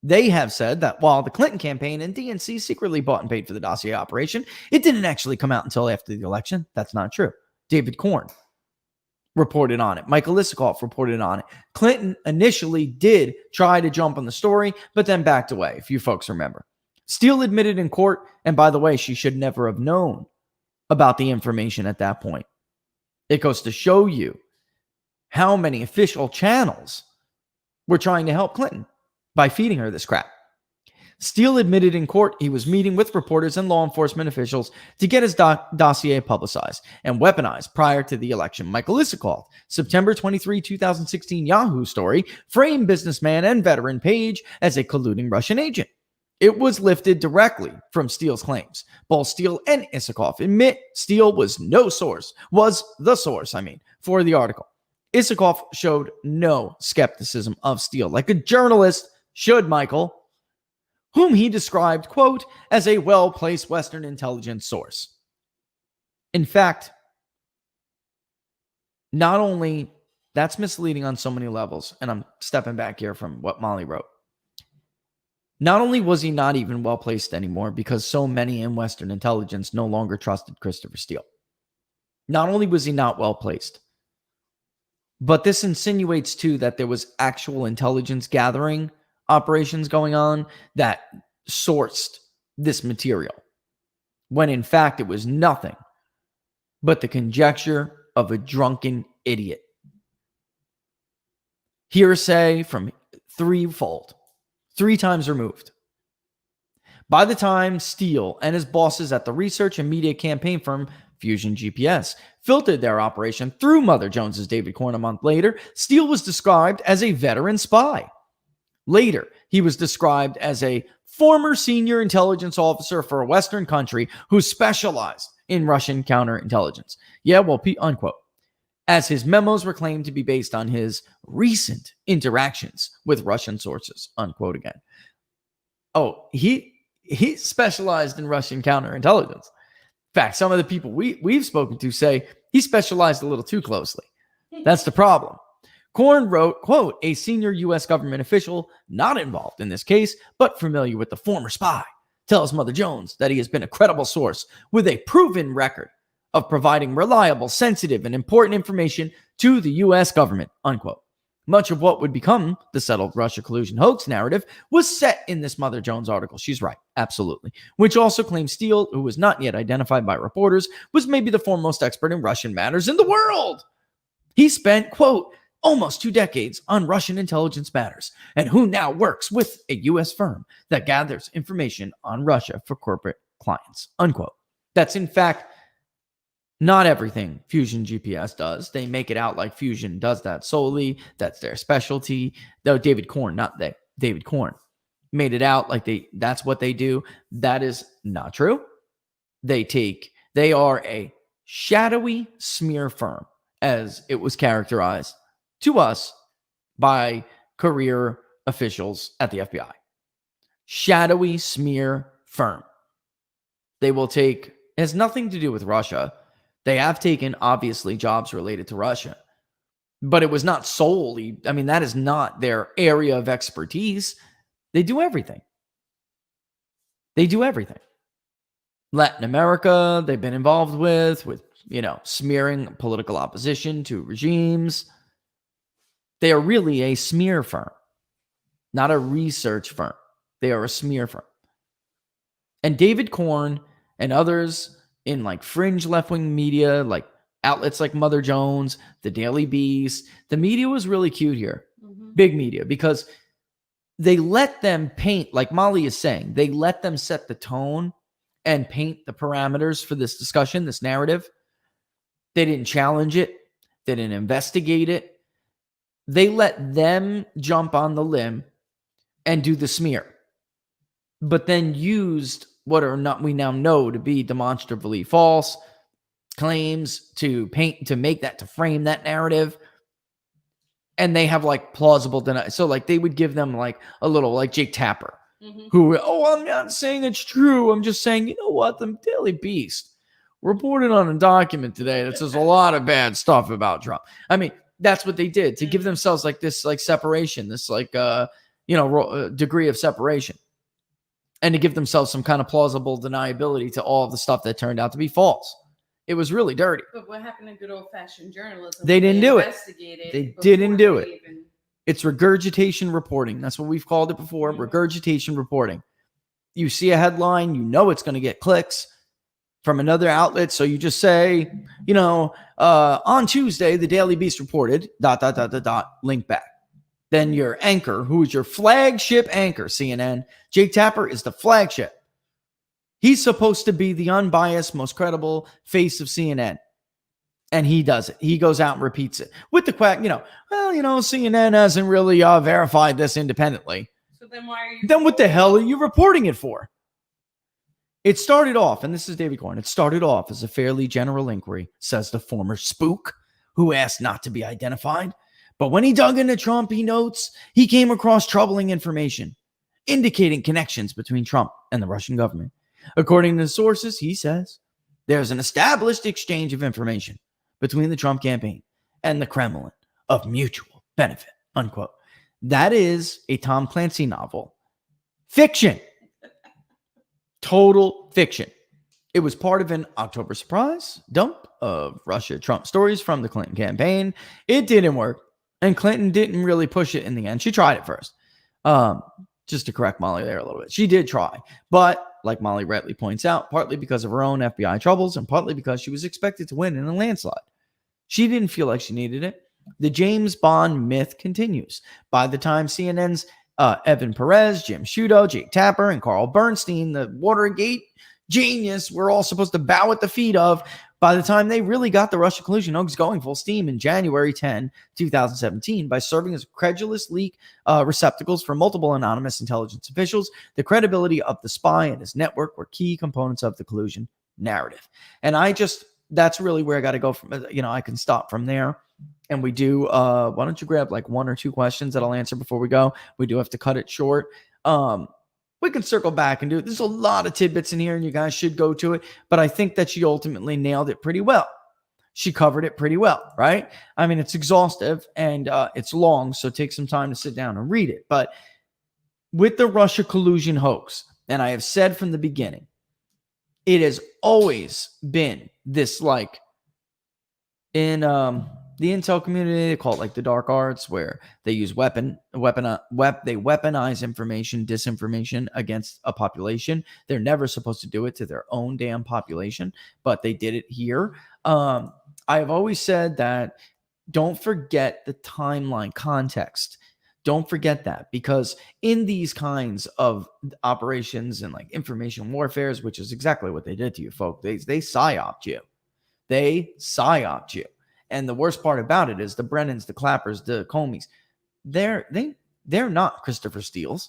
They have said that while the Clinton campaign and DNC secretly bought and paid for the dossier operation, it didn't actually come out until after the election. That's not true. David Korn reported on it. Michael Isikoff reported on it. Clinton initially did try to jump on the story, but then backed away, if you folks remember. Steele admitted in court, and by the way, she should never have known about the information at that point. It goes to show you how many official channels were trying to help Clinton by feeding her this crap. Steele admitted in court he was meeting with reporters and law enforcement officials to get his dossier publicized and weaponized prior to the election. Michael Isikoff, September 23, 2016 Yahoo story, framed businessman and veteran Page as a colluding Russian agent. It was lifted directly from Steele's claims. Both Steele and Isikoff admit Steele was the source for the article. Isikoff showed no skepticism of Steele, like a journalist should, Michael, whom he described, quote, as a well-placed Western intelligence source. In fact, not only that's misleading on so many levels, and I'm stepping back here from what Molly wrote. Not only was he not even well-placed anymore because so many in Western intelligence no longer trusted Christopher Steele. Not only was he not well-placed, but this insinuates too that there was actual intelligence gathering operations going on that sourced this material, when in fact it was nothing but the conjecture of a drunken idiot. Hearsay from threefold, 3 times removed. By the time Steele and his bosses at the research and media campaign firm Fusion GPS filtered their operation through Mother Jones's David Korn a month later, Steele was described as a veteran spy. Later, he was described as a former senior intelligence officer for a Western country who specialized in Russian counterintelligence. Yeah, well, unquote. As his memos were claimed to be based on his recent interactions with Russian sources, unquote again. Oh, he specialized in Russian counterintelligence. In fact, some of the people we've spoken to say he specialized a little too closely. That's the problem. Korn wrote, quote, a senior U.S. government official not involved in this case, but familiar with the former spy, tells Mother Jones that he has been a credible source with a proven record of providing reliable, sensitive, and important information to the U.S. government, unquote. Much of what would become the settled Russia collusion hoax narrative was set in this Mother Jones article. She's right, absolutely. Which also claims Steele, who was not yet identified by reporters, was maybe the foremost expert in Russian matters in the world. He spent, quote, almost 2 decades on Russian intelligence matters, and who now works with a U.S. firm that gathers information on Russia for corporate clients, unquote. That's in fact not everything Fusion GPS does. They make it out like Fusion does that solely. That's their specialty. Though David Korn made it out like that's what they do. That is not true. They are a shadowy smear firm, as it was characterized to us by career officials at the FBI. Shadowy smear firm. They will take, it has nothing to do with Russia. They have taken, obviously, jobs related to Russia. But it was not solely, that is not their area of expertise. They do everything. Latin America, they've been involved with smearing political opposition to regimes. They are really a smear firm, not a research firm. They are a smear firm. And David Korn and others in like fringe left-wing media, like outlets like Mother Jones, the Daily Beast, the media was really cute here. Mm-hmm. Big media, because they let them paint, like Molly is saying, they let them set the tone and paint the parameters for this discussion, this narrative. They didn't challenge it. They didn't investigate it. They let them jump on the limb and do the smear, but then used what are not we now know to be demonstrably false claims to make that, to frame that narrative. And they have like plausible denial. So like they would give them like a little, like Jake Tapper, who, I'm not saying it's true. I'm just saying, you know what? The Daily Beast reported on a document today that says a lot of bad stuff about Trump. I mean, that's what they did to give themselves like this, like separation, this like, degree of separation, and to give themselves some kind of plausible deniability to all of the stuff that turned out to be false. It was really dirty. But what happened to good old-fashioned journalism? They didn't do it. They didn't do it. It's regurgitation reporting. That's what we've called it before. Regurgitation reporting. You see a headline, you know it's going to get clicks from another outlet. So you just say, on Tuesday, the Daily Beast reported, ... link back. Then your anchor, who is your flagship anchor, CNN, Jake Tapper, is the flagship. He's supposed to be the unbiased, most credible face of CNN. And he does it. He goes out and repeats it with the quack, CNN hasn't really verified this independently. So then why are you? Then what the hell are you reporting it for? It started off, and this is David Corn, it started off as a fairly general inquiry, says the former spook, who asked not to be identified. But when he dug into Trump, he notes he came across troubling information, indicating connections between Trump and the Russian government. According to the sources, he says, there's an established exchange of information between the Trump campaign and the Kremlin of mutual benefit, unquote. That is a Tom Clancy novel. Fiction. Total fiction. It was part of an October surprise dump of Russia-Trump stories from the Clinton campaign. It didn't work, and Clinton didn't really push it in the end. She tried it first. Just to correct Molly there a little bit. She did try, but like Molly rightly points out, partly because of her own FBI troubles and partly because she was expected to win in a landslide. She didn't feel like she needed it. The James Bond myth continues. By the time CNN's Evan Perez, Jim Sciutto, Jake Tapper, and Carl Bernstein, the Watergate genius we're all supposed to bow at the feet of, by the time they really got the Russia collusion hoax going full steam in January 10, 2017, by serving as credulous leak receptacles for multiple anonymous intelligence officials, the credibility of the spy and his network were key components of the collusion narrative. And that's really where I got to go from. I can stop from there. And we do, why don't you grab like one or two questions that I'll answer before we go? We do have to cut it short. We can circle back and do it. There's a lot of tidbits in here, and you guys should go to it. But I think that she ultimately nailed it pretty well. She covered it pretty well, right? I mean, it's exhaustive and it's long, so take some time to sit down and read it. But with the Russia collusion hoax, and I have said from the beginning, it has always been this like in the intel community, they call it like the dark arts, where they use they weaponize information, disinformation against a population. They're never supposed to do it to their own damn population, but they did it here. I have always said that don't forget the timeline context. Don't forget that, because in these kinds of operations and like information warfares, which is exactly what they did to you, folks, they psyoped you. They psyoped you. And the worst part about it is the Brennans, the Clappers, the Comeys, they're not Christopher Steele's.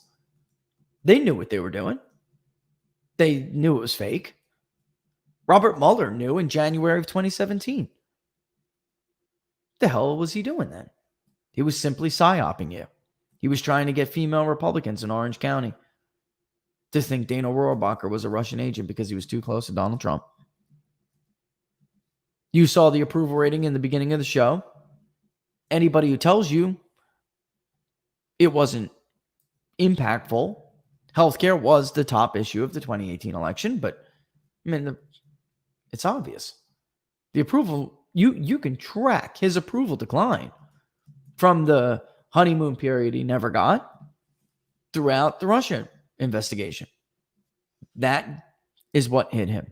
They knew what they were doing. They knew it was fake. Robert Mueller knew in January of 2017. The hell was he doing then? He was simply psyoping you. He was trying to get female Republicans in Orange County to think Dana Rohrabacher was a Russian agent because he was too close to Donald Trump. You saw the approval rating in the beginning of the show. Anybody who tells you it wasn't impactful, healthcare was the top issue of the 2018 election, but I mean, it's obvious. The approval, you can track his approval decline from the honeymoon period he never got throughout the Russia investigation. That is what hit him.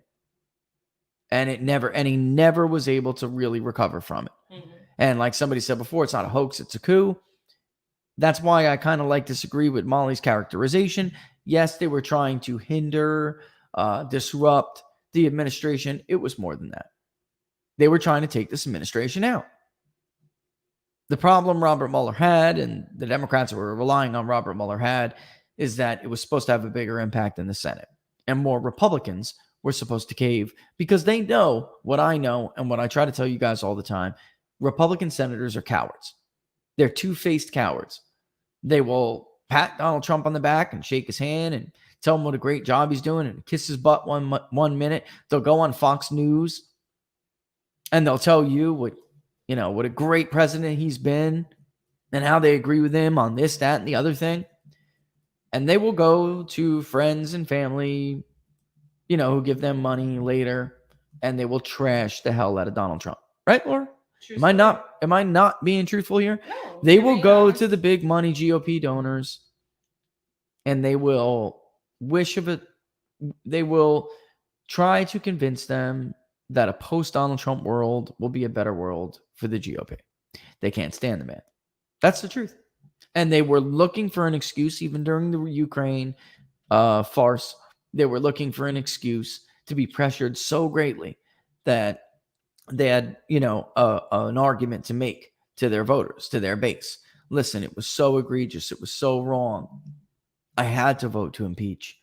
And he never was able to really recover from it. Mm-hmm. And like somebody said before, it's not a hoax, it's a coup. That's why I kind of disagree with Molly's characterization. Yes, they were trying to hinder, disrupt the administration. It was more than that. They were trying to take this administration out. The problem Robert Mueller had, and the Democrats were relying on Robert Mueller had, is that it was supposed to have a bigger impact in the Senate. And more Republicans were supposed to cave because they know what I know and what I try to tell you guys all the time. Republican senators are cowards. They're two-faced cowards. They will pat Donald Trump on the back and shake his hand and tell him what a great job he's doing and kiss his butt one minute. They'll go on Fox News and they'll tell you what a great president he's been and how they agree with him on this, that, and the other thing. And they will go to friends and family, who give them money later, and they will trash the hell out of Donald Trump. Right, Laura? Am I not being truthful here? No, they will go to the big money GOP donors and they will they will try to convince them that a post-Donald Trump world will be a better world for the GOP. They can't stand the man. That's the truth. And they were looking for an excuse, even during the Ukraine farce. They were looking for an excuse to be pressured so greatly that they had, an argument to make to their voters, to their base. Listen, it was so egregious. It was so wrong. I had to vote to impeach.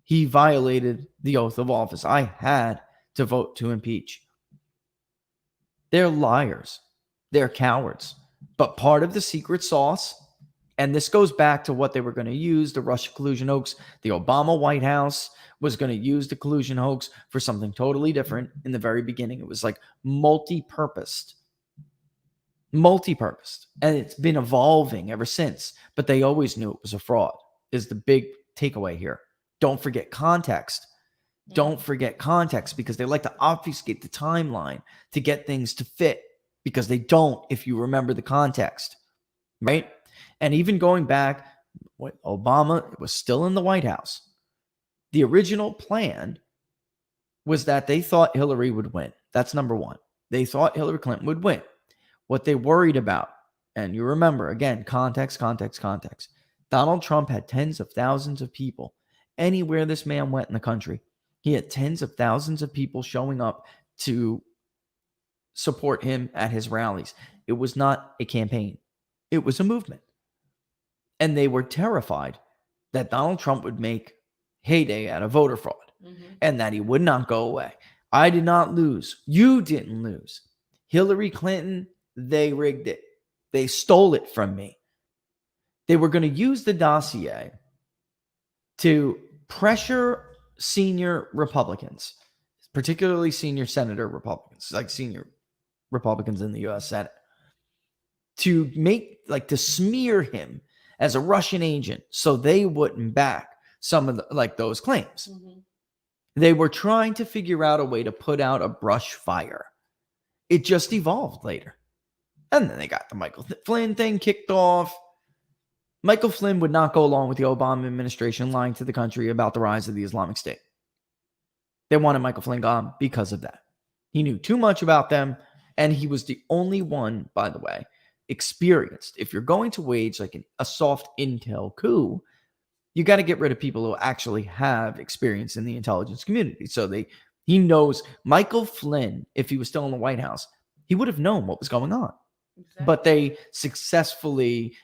He violated the oath of office. I had to vote to impeach. They're liars. They're cowards. But part of the secret sauce, and this goes back to what they were going to use, the Russia collusion hoax, the Obama White House was going to use the collusion hoax for something totally different in the very beginning. It was multi-purposed. And it's been evolving ever since, but they always knew it was a fraud, is the big takeaway here. Don't forget context. Don't forget context, because they like to obfuscate the timeline to get things to fit, because they don't if you remember the context, right? And even going back, when Obama was still in the White House, the original plan was that they thought Hillary would win. That's number one. They thought Hillary Clinton would win. What they worried about, and you remember, again, context. Donald Trump had tens of thousands of people. Anywhere this man went in the country, he had tens of thousands of people showing up to support him at his rallies. It was not a campaign. It was a movement. And they were terrified that Donald Trump would make heyday out of voter fraud and that he would not go away. I did not lose. You didn't lose. Hillary Clinton, they rigged it. They stole it from me. They were going to use the dossier to pressure senior Republicans, particularly senior Senator Republicans, like senior Republicans in the U.S. Senate, to to smear him as a Russian agent so they wouldn't back some of those claims. They were trying to figure out a way to put out a brush fire. It just evolved later. And then they got the Michael Flynn thing kicked off. Michael Flynn would not go along with the Obama administration lying to the country about the rise of the Islamic State. They wanted Michael Flynn gone because of that. He knew too much about them, and he was the only one, by the way, experienced. If you're going to wage a soft intel coup, you got to get rid of people who actually have experience in the intelligence community. So he knows Michael Flynn, if he was still in the White House, he would have known what was going on. Exactly. But they successfully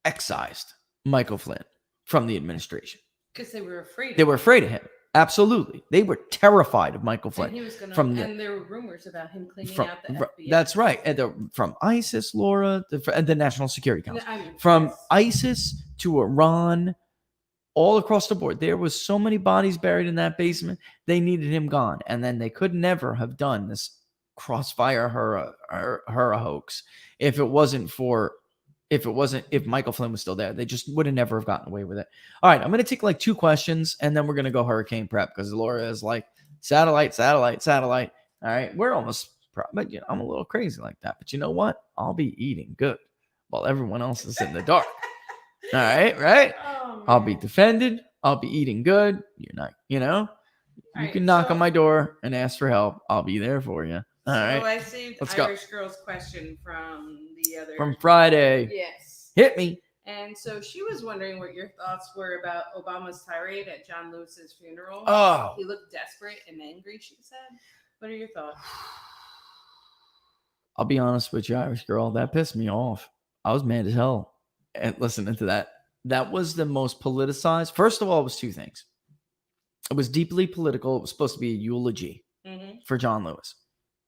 excised Michael Flynn from the administration. Because they were afraid. They were afraid of him. Absolutely. They were terrified of Michael Flynn. And there were rumors about him cleaning out the FBI. That's right. And from ISIS, Laura, the National Security Council. ISIS to Iran, all across the board. There was so many bodies buried in that basement. They needed him gone. And then they could never have done this crossfire her hoax if Michael Flynn was still there. They just would have never have gotten away with it. All right, I'm going to take 2 questions, and then we're going to go hurricane prep, because Laura is satellite. All right, we're almost, but I'm a little crazy like that. But you know what? I'll be eating good while everyone else is in the dark. All right, right? Oh, I'll be defended. I'll be eating good. You're not, you can knock on my door and ask for help. I'll be there for you. All right. I saved Irish Girl's question from the other. From Friday. Yes. Hit me. And so she was wondering what your thoughts were about Obama's tirade at John Lewis's funeral. Oh. He looked desperate and angry, she said. What are your thoughts? I'll be honest with you, Irish girl. That pissed me off. I was mad as hell. And listening to that. That was the most politicized. First of all, it was two things. It was deeply political. It was supposed to be a eulogy for John Lewis,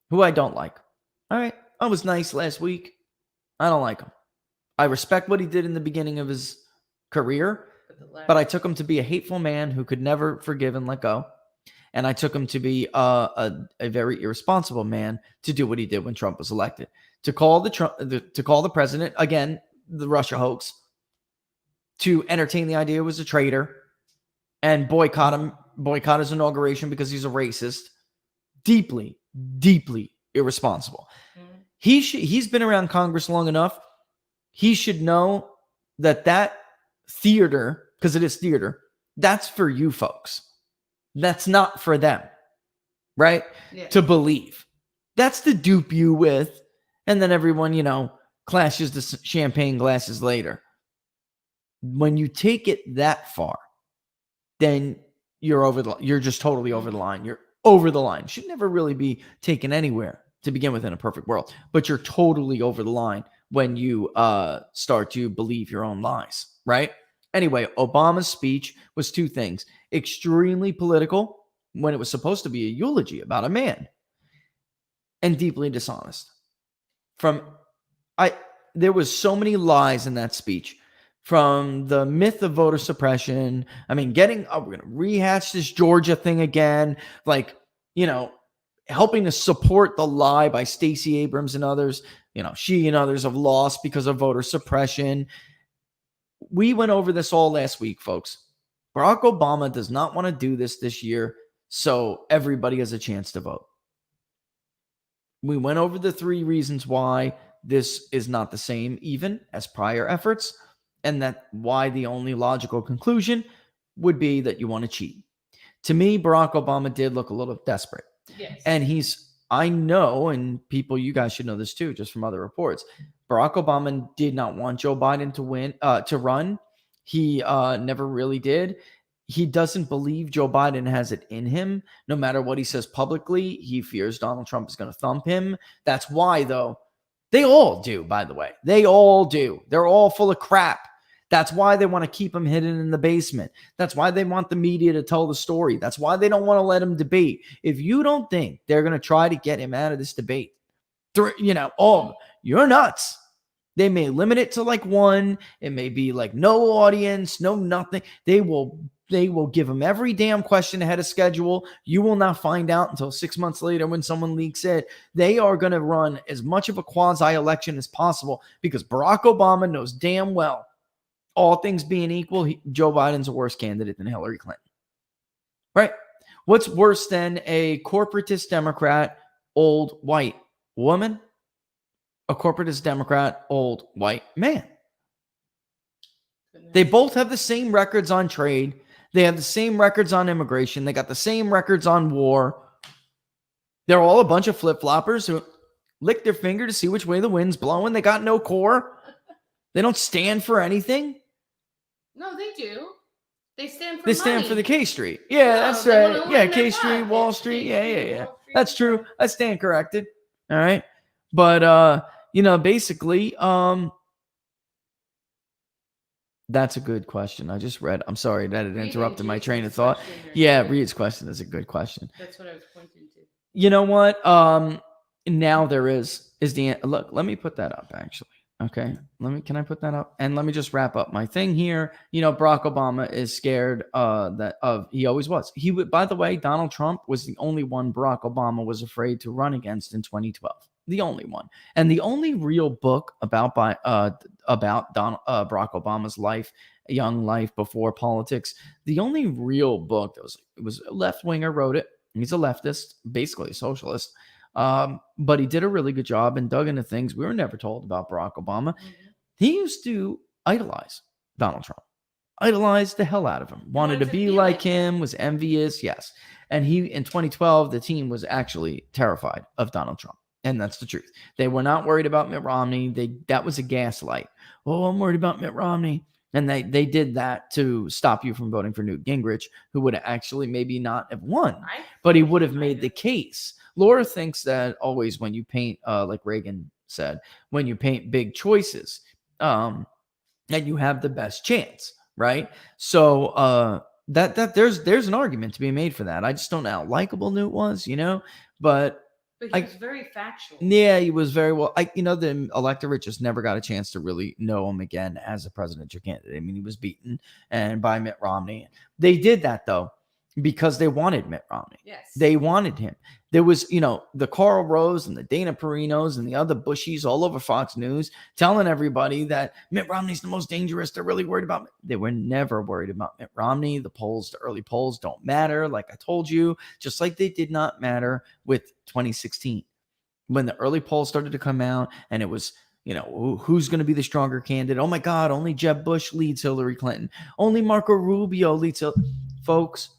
who I don't like. All right. I was nice last week. I don't like him. I respect what he did in the beginning of his career, but I took him to be a hateful man who could never forgive and let go. And I took him to be a very irresponsible man to do what he did when Trump was elected. To call the president, again, the Russia hoax, to entertain the idea was a traitor and boycott his inauguration because he's a racist. Deeply, deeply irresponsible. He's been around Congress long enough. He should know that theater, because it is theater, that's for you folks. That's not for them, right? Yeah. To believe. That's to dupe you with, and then everyone, clashes the champagne glasses later. When you take it that far, then you're just totally over the line. You're over the line. Should never really be taken anywhere to begin with in a perfect world, but you're totally over the line when you start to believe your own lies, right? Anyway, Obama's speech was two things. Extremely political when it was supposed to be a eulogy about a man, and deeply dishonest. There was so many lies in that speech. From the myth of voter suppression, we're going to rehash this Georgia thing again, helping to support the lie by Stacey Abrams and others. She and others have lost because of voter suppression. We went over this all last week, folks. Barack Obama does not want to do this year, so everybody has a chance to vote. We went over the 3 reasons why this is not the same even as prior efforts, and that why the only logical conclusion would be that you want to cheat. To me, Barack Obama did look a little desperate. Yes. And I know, and people, you guys should know this too, just from other reports, Barack Obama did not want Joe Biden to run. He never really did. He doesn't believe Joe Biden has it in him. No matter what he says publicly, he fears Donald Trump is going to thump him. That's why, though, they all do, by the way. They all do. They're all full of crap. That's why they want to keep him hidden in the basement. That's why they want the media to tell the story. That's why they don't want to let him debate. If you don't think they're going to try to get him out of this debate, you're nuts. They may limit it to 1. It may be no audience, no nothing. They will give him every damn question ahead of schedule. You will not find out until 6 months later when someone leaks it. They are going to run as much of a quasi-election as possible because Barack Obama knows damn well, all things being equal, Joe Biden's a worse candidate than Hillary Clinton. Right? What's worse than a corporatist Democrat, old white woman? A corporatist Democrat, old white man. They both have the same records on trade. They have the same records on immigration. They got the same records on war. They're all a bunch of flip-floppers who lick their finger to see which way the wind's blowing. They got no core. They don't stand for anything. No, they do. They stand for They stand for the K Street. Yeah, that's right. Yeah, K Street, Wall Street. Yeah. That's true. I stand corrected. All right. But, basically, that's a good question. I just read. I'm sorry that it interrupted my train of thought. Yeah, Reed's question is a good question. That's what I was pointing to. You know what? Now there is the look. Let me put that up actually. Okay. Can I put that up? And let me just wrap up my thing here. Barack Obama is scared he always was. By the way, Donald Trump was the only one Barack Obama was afraid to run against in 2012. The only one. And the only real book about Barack Obama's young life before politics, the only real book it was a left-winger wrote it. He's a leftist, basically a socialist. But he did a really good job and dug into things we were never told about Barack Obama. Mm-hmm. He used to idolize Donald Trump, idolized the hell out of him, wanted to be like him, was envious. Yes. And in 2012, the team was actually terrified of Donald Trump. And that's the truth. They were not worried about Mitt Romney. That was a gaslight. Oh, I'm worried about Mitt Romney. And they did that to stop you from voting for Newt Gingrich, who would actually maybe not have won, but he would have made the case. Laura thinks that always when you paint, like Reagan said, when you paint big choices, that you have the best chance, right? So that there's an argument to be made for that. I just don't know how likable Newt was, but he was very factual. Yeah, he was very well. The electorate just never got a chance to really know him again as a presidential candidate. I mean, he was beaten by Mitt Romney. They did that though because they wanted Mitt Romney. Yes, they wanted him. There was, the Carl Rose and the Dana Perinos and the other Bushies all over Fox News telling everybody that Mitt Romney's the most dangerous. They're really worried about. They were never worried about Mitt Romney. The early polls don't matter. Like I told you, just like they did not matter with 2016 when the early polls started to come out and it was, who's going to be the stronger candidate? Oh my God, only Jeb Bush leads Hillary Clinton. Only Marco Rubio leads folks.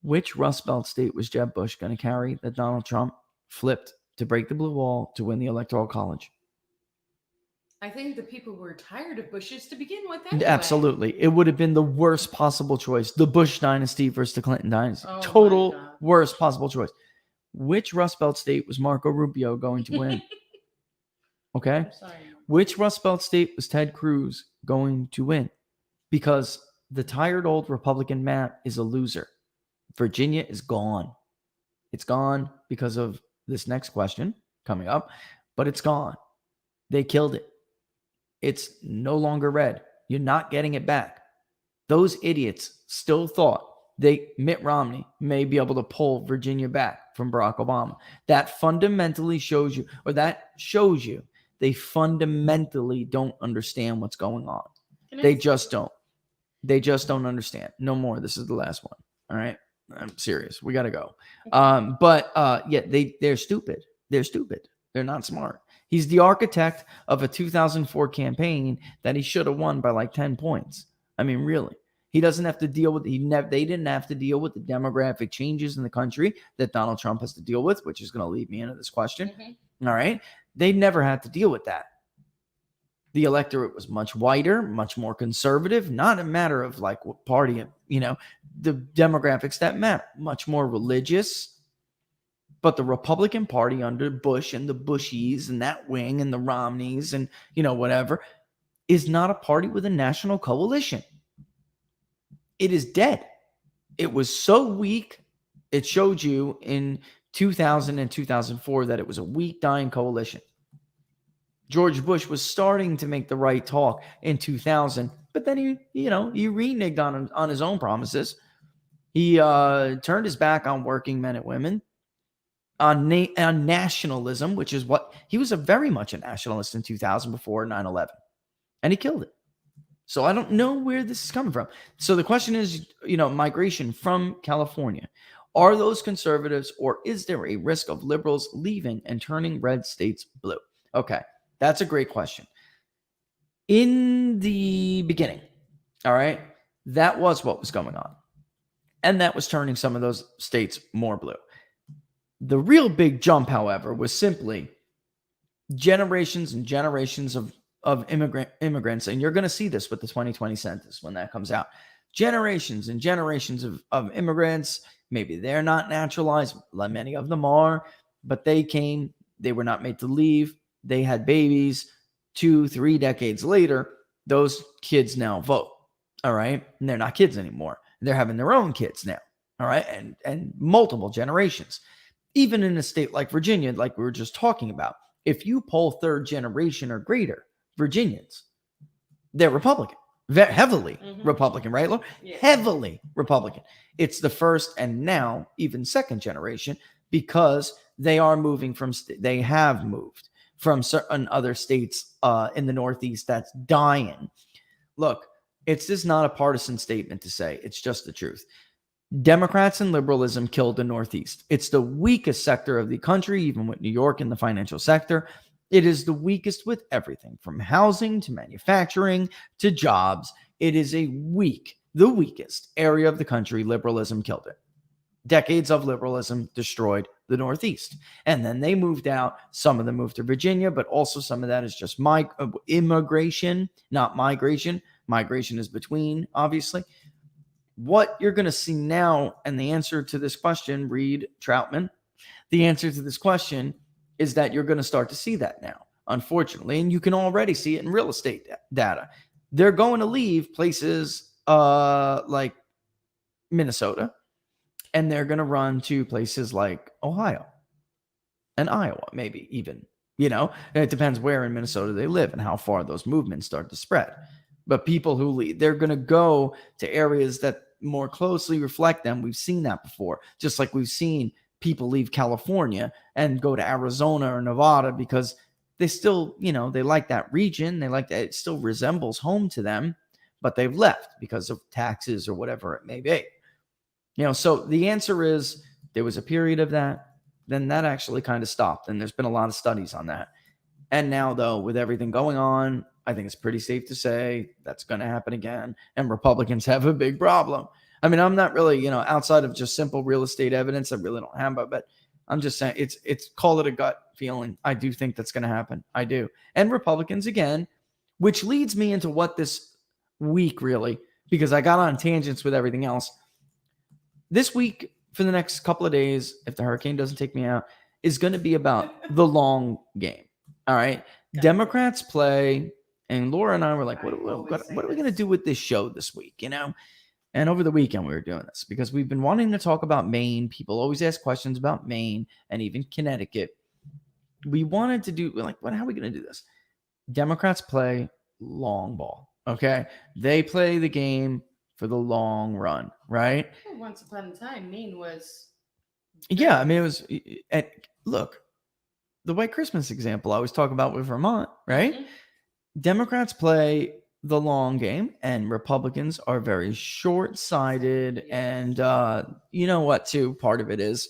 Which Rust Belt state was Jeb Bush going to carry that Donald Trump flipped to break the blue wall to win the Electoral College? I think the people were tired of Bushes to begin with. Anyway. Absolutely. It would have been the worst possible choice. The Bush dynasty versus the Clinton dynasty. Total worst possible choice. Which Rust Belt state was Marco Rubio going to win? Okay. Which Rust Belt state was Ted Cruz going to win? Because the tired old Republican map is a loser. Virginia is gone. It's gone because of this next question coming up, but it's gone. They killed it. It's no longer red. You're not getting it back. Those idiots still thought Mitt Romney may be able to pull Virginia back from Barack Obama. That fundamentally shows you they fundamentally don't understand what's going on. They just don't. They just don't understand. No more. This is the last one. All right. I'm serious. We got to go. They're stupid. They're stupid. They're not smart. He's the architect of a 2004 campaign that he should have won by like 10 points. I mean, really. He doesn't have to deal with, they didn't have to deal with the demographic changes in the country that Donald Trump has to deal with, which is going to lead me into this question. Mm-hmm. All right. They never had to deal with that. The electorate was much whiter, much more conservative, not a matter of like what party, the demographics that matter, much more religious. But the Republican Party under Bush and the Bushies and that wing and the Romneys and, whatever, is not a party with a national coalition. It is dead. It was so weak. It showed you in 2000 and 2004 that it was a weak, dying coalition. George Bush was starting to make the right talk in 2000, but then he reneged on his own promises. He turned his back on working men and women, on nationalism, which is what he was very much a nationalist in 2000 before 9/11, and he killed it. So I don't know where this is coming from. So the question is, migration from California. Are those conservatives, or is there a risk of liberals leaving and turning red states blue? Okay. That's a great question. In the beginning, all right, that was what was going on. And that was turning some of those states more blue. The real big jump, however, was simply generations and generations of immigrants. And you're going to see this with the 2020 census when that comes out. Generations and generations of immigrants. Maybe they're not naturalized. Many of them are. But they came. They were not made to leave. They had babies. 2-3 decades later, those kids now vote. All right. And they're not kids anymore. They're having their own kids now. All right. And multiple generations. Even in a state like Virginia, like we were just talking about, if you poll third generation or greater Virginians, they're Republican. Heavily Republican, right, Laura? Yeah. Heavily Republican. It's the first and now even second generation because they are moving they have moved from certain other states in the Northeast that's dying. Look, it's just not a partisan statement to say. It's just the truth. Democrats and liberalism killed the Northeast. It's the weakest sector of the country, even with New York in the financial sector. It is the weakest with everything from housing to manufacturing to jobs. It is the weakest area of the country. Liberalism killed it. Decades of liberalism destroyed the Northeast. And then they moved out. Some of them moved to Virginia, but also some of that is just immigration, not migration. Migration is between, obviously. What you're going to see now, and the answer to this question, Reed Troutman, the answer to this question is that you're going to start to see that now, unfortunately. And you can already see it in real estate data. They're going to leave places like Minnesota, and they're going to run to places like Ohio and Iowa, maybe even, it depends where in Minnesota they live and how far those movements start to spread. But people who leave, they're going to go to areas that more closely reflect them. We've seen that before, just like we've seen people leave California and go to Arizona or Nevada because they still, they like that region. They like that it still resembles home to them, but they've left because of taxes or whatever it may be. So the answer is there was a period of that, then that actually kind of stopped. And there's been a lot of studies on that. And now, though, with everything going on, I think it's pretty safe to say that's going to happen again. And Republicans have a big problem. I mean, I'm not really, outside of just simple real estate evidence, I really don't have it, but I'm just saying it's call it a gut feeling. I do think that's going to happen. I do. And Republicans again, which leads me into what this week really, because I got on tangents with everything else. This week, for the next couple of days, if the hurricane doesn't take me out, is going to be about the long game. All right. Democrats play, and Laura and I were like, what are we going to do with this show this week? And over the weekend, we were doing this because we've been wanting to talk about Maine. People always ask questions about Maine and even Connecticut. We wanted to do, how are we going to do this? Democrats play long ball. Okay. They play the game for the long run, right? Once upon a time, Maine was. Yeah, I mean, it was. Look, the White Christmas example I was talking about with Vermont, right? Mm-hmm. Democrats play the long game, and Republicans are very short-sighted. And you know what? Too, part of it is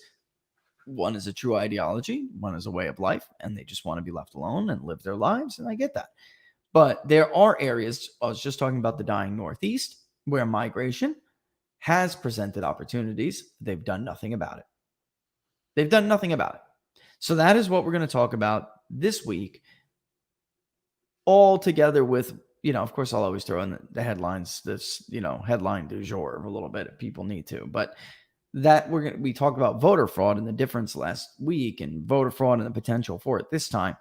one is a true ideology, one is a way of life, and they just want to be left alone and live their lives. And I get that, but there are areas. I was just talking about the dying Northeast, where migration has presented opportunities. They've done nothing about it. So that is what we're going to talk about this week, all together with, of course, I'll always throw in the headlines, this, headline du jour a little bit if people need to, but that we talked about voter fraud and the difference last week and voter fraud and the potential for it this time.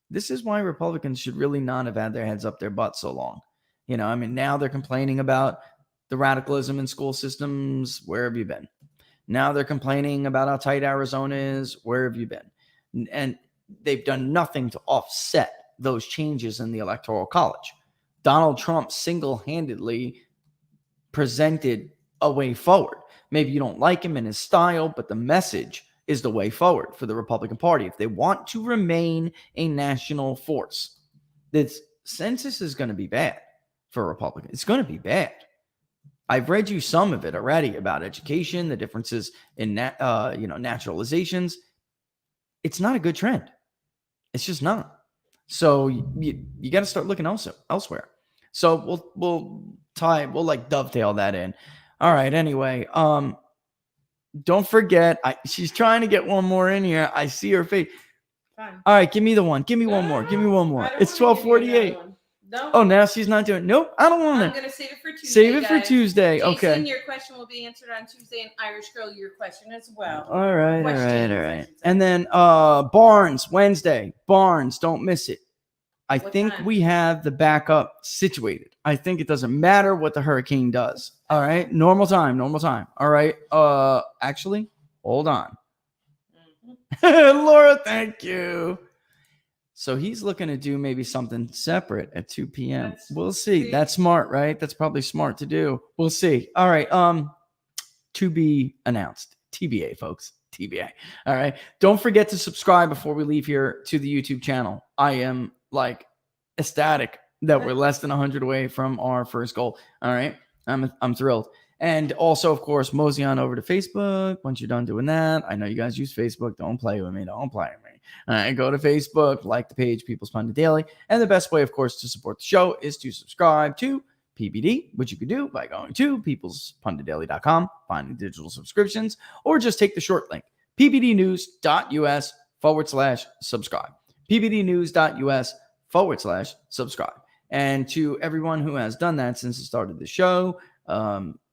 This is why Republicans should really not have had their heads up their butt so long. Now they're complaining about the radicalism in school systems. Where have you been? Now they're complaining about how tight Arizona is. Where have you been? And they've done nothing to offset those changes in the Electoral College. Donald Trump single-handedly presented a way forward. Maybe you don't like him and his style, but the message is the way forward for the Republican Party. If they want to remain a national force, this census is going to be bad for Republicans. It's going to be bad. I've read you some of it already about education, the differences in naturalizations. It's not a good trend. It's just not. So you got to start looking elsewhere. So we'll dovetail that in. All right. Anyway, don't forget. She's trying to get one more in here. I see her face. Fine. All right, give me the one. Give me one more. Give me one more. It's 12:48. No. Oh, now she's not doing it. Nope, I don't want I'm it. going to save it for Tuesday. Save it for Tuesday. Jason, okay. Your question will be answered on Tuesday, and Irish Girl, your question as well. All right. And then Barnes, Wednesday. Barnes, don't miss it. I think we have the backup situated. I think it doesn't matter what the hurricane does. All right. Normal time. All right. Actually, hold on. Mm-hmm. Laura, thank you. So he's looking to do maybe something separate at 2 p.m. We'll see. That's smart, right? That's probably smart to do. We'll see. All right. To be announced. TBA, folks. TBA. All right. Don't forget to subscribe before we leave here to the YouTube channel. I am ecstatic that we're less than 100 away from our first goal. All right. I'm thrilled. And also, of course, mosey on over to Facebook. Once you're done doing that, I know you guys use Facebook. Don't play with me. All right, go to Facebook, like the page, People's Pundit Daily. And the best way, of course, to support the show is to subscribe to PBD, which you could do by going to peoplespunditdaily.com, finding digital subscriptions, or just take the short link, pbdnews.us/subscribe. pbdnews.us/subscribe. And to everyone who has done that since the start of the show,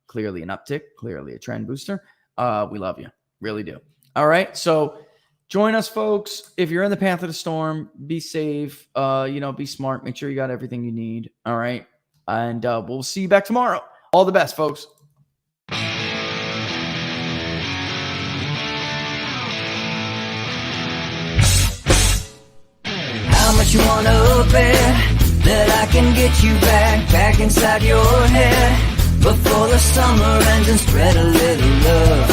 clearly an uptick, clearly a trend booster. We love you. Really do. All right. So join us, folks. If you're in the path of the storm, be safe, be smart. Make sure you got everything you need. All right. And we'll see you back tomorrow. All the best, folks. How much you wanna bet that I can get you back inside your head before the summer ends and spread a little love.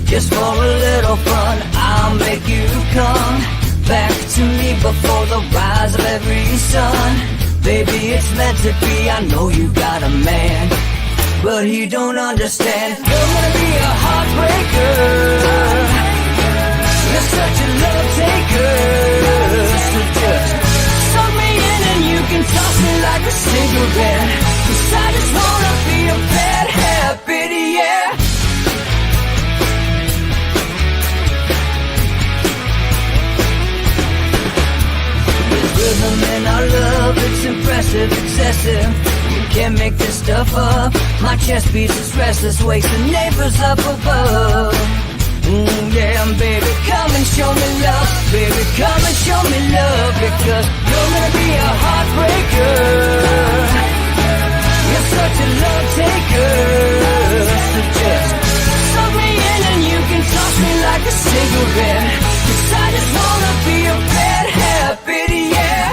Just for a little fun, I'll make you come back to me before the rise of every sun. Baby, it's meant to be, I know you got a man, but he don't understand. You're gonna be a heartbreaker, you're such a love taker, so just suck me in and you can toss me like a cigarette, 'cause I just wanna be a bad habit, yeah. Rhythm in our love, it's impressive, excessive. You can't make this stuff up. My chest beats, it's restless, wakes the neighbors up above. Yeah, baby, come and show me love. Baby, come and show me love, because you're gonna be a heartbreaker, you're such a love taker. So just suck me in and you can toss me like a cigarette, 'cause I just wanna be a bad habit, yeah.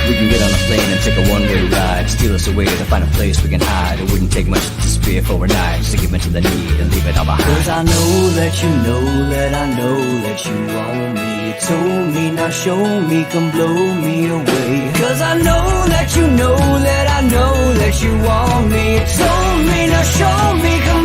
We can get on a plane and take a one-way ride, steal us away to find a place we can hide. It wouldn't take much to spear for a night, just to give into the need and leave it all behind. 'Cause I know that you know that I know that you want me. You told me, now show me, come blow me away. 'Cause I know that you know that I know that you want me. You told me, now show me, come